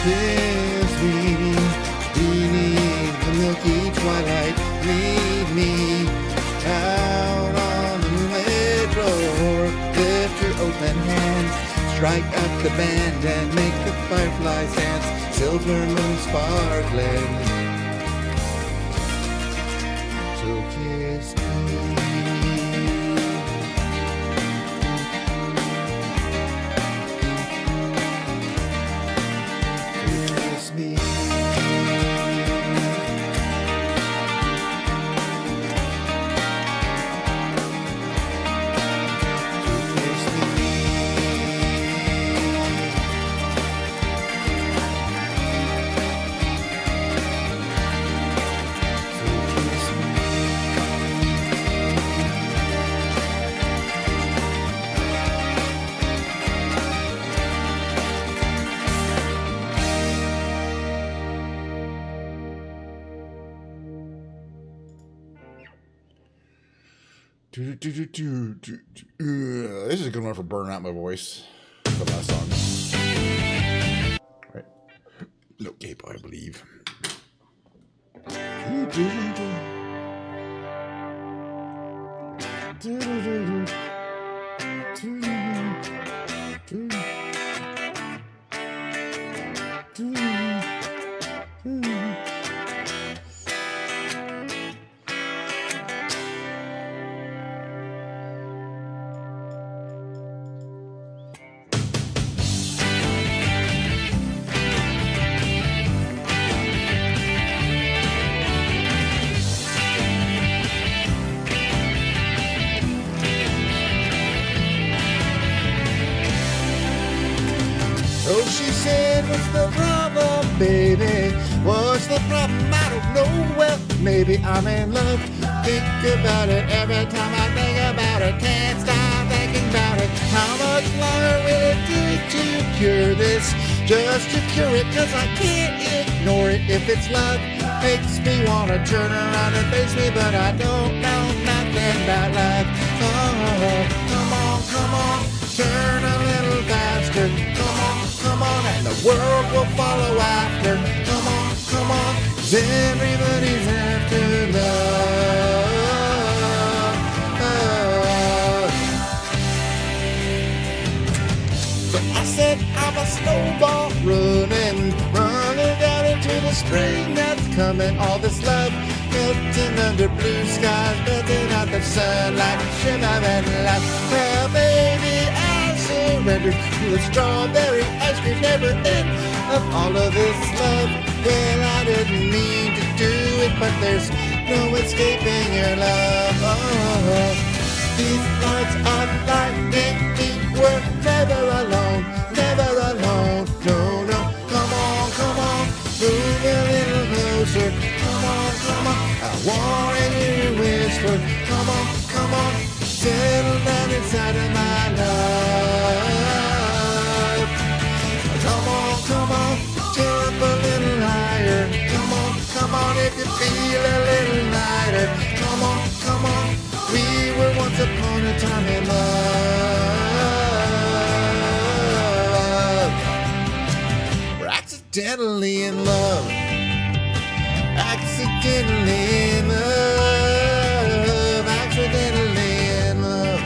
Kiss me beneath the milky twilight. Lead me out on the moonlit floor. Lift your open hands, strike up the band and make the fireflies dance. Silver moon sparkling, so kiss me. This is a good one for burning out my voice. The last song. Right. Low capo, I believe. So she said, what's the problem, baby? What's the problem? I don't know. Well, maybe I'm in love. Think about it every time I think about it. Can't stop thinking about it. How much longer will it take to cure this? Just to cure it, cause I can't ignore it. If it's love, makes me wanna turn around and face me, but I don't know nothing about love. Oh, come on, turn a little faster. Come on, and the world will follow after. Come on, 'cause everybody's after love. So I said I'm a snowball running down into the spring that's coming. All this love melting under blue skies, melting out the sunlight, shimmer and light. Well, baby, I surrendered to a strawberry ice cream never end of all of this love. Well, I didn't mean to do it, but there's no escaping your love. Oh, these nights are lightning. We're never alone, never alone. No, no, come on, move a little closer. Come on, I want to hear you whisper. Come on, settle down inside of my love. Come on, jump a little higher. Come on, if you feel a little lighter. Come on, we were once upon a time in love. We're accidentally in love. Accidentally in love. Accidentally in love.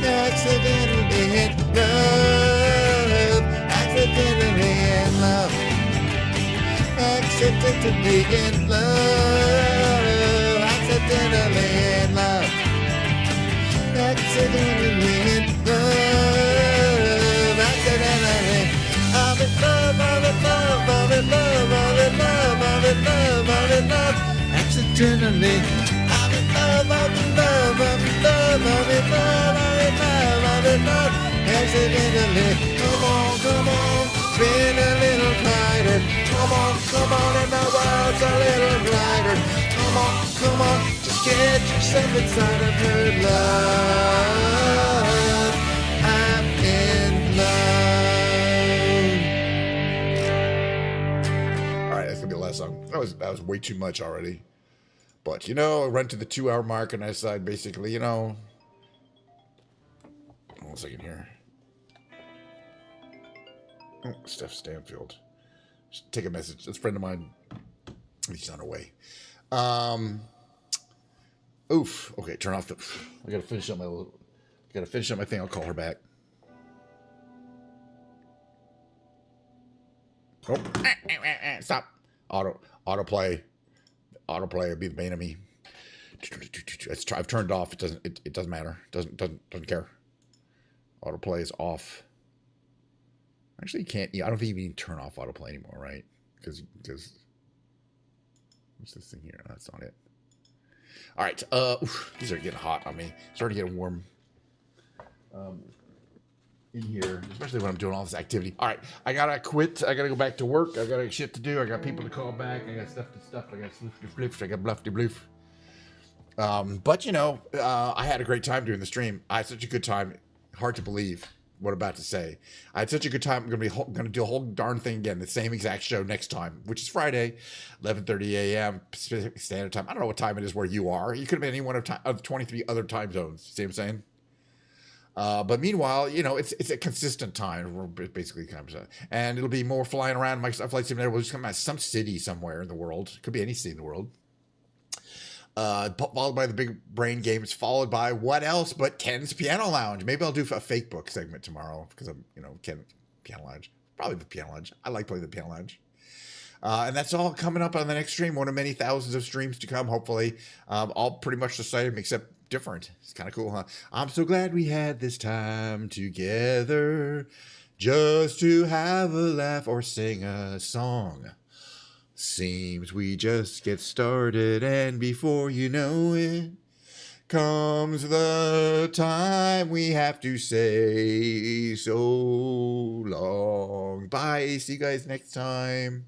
Accidentally in love. Accidentally in love. Accidentally in love. Accidentally in love. Accidentally in love. Accidentally. I'm in love, I'm in love, I'm in love, I'm in love, I'm in love, I'm in love. Accidentally. I'm in love, I'm in love, I'm in love, I'm in love, I'm in love, I'm in love. Accidentally. Come on, spin a little tighter. Come on, and the world's a little brighter. Come on, just get yourself inside of her love. I'm in love. All right, that's gonna be the last song. That was way too much already. But I run to the 2-hour mark, and I decided basically, one second here. Oh, Steph Stanfield. Just take a message. That's a friend of mine. He's on her way. Oof. Okay, turn off the. I gotta finish up my thing. I'll call her back. Oh, stop. Autoplay would be the bane of me. I've turned off. It doesn't matter. Doesn't care. Autoplay is off. Actually, you can't. I don't think you can turn off autoplay anymore, right? Because what's this thing here? That's not it. All right. These are getting hot on me. Starting to get warm. In here, especially when I'm doing all this activity. All right, I gotta quit. I gotta go back to work. I got shit to do. I got people to call back. I got stuff. I got floofy. I got bluffy bloof. But I had a great time doing the stream. I had such a good time. Hard to believe what I'm about to say. I had such a good time. I'm gonna do a whole darn thing again. The same exact show next time, which is Friday, 11:30 a.m. Pacific Standard Time. I don't know what time it is where you are. You could have been any one of 23 other time zones. See what I'm saying? But meanwhile, it's a consistent time. We're basically and it'll be more flying around Microsoft Flight Simulator. We'll just come out some city somewhere in the world. Could be any city in the world. Followed by the Big Brain Games, followed by what else but Ken's Piano Lounge. Maybe I'll do a fake book segment tomorrow because I'm, Ken Piano Lounge. Probably the Piano Lounge. I like playing the Piano Lounge. And that's all coming up on the next stream. One of many thousands of streams to come, hopefully. All pretty much the same, except different. It's kind of cool, huh? I'm so glad we had this time together just to have a laugh or sing a song. Seems we just get started, and before you know it, comes the time we have to say so long. Bye. See you guys next time.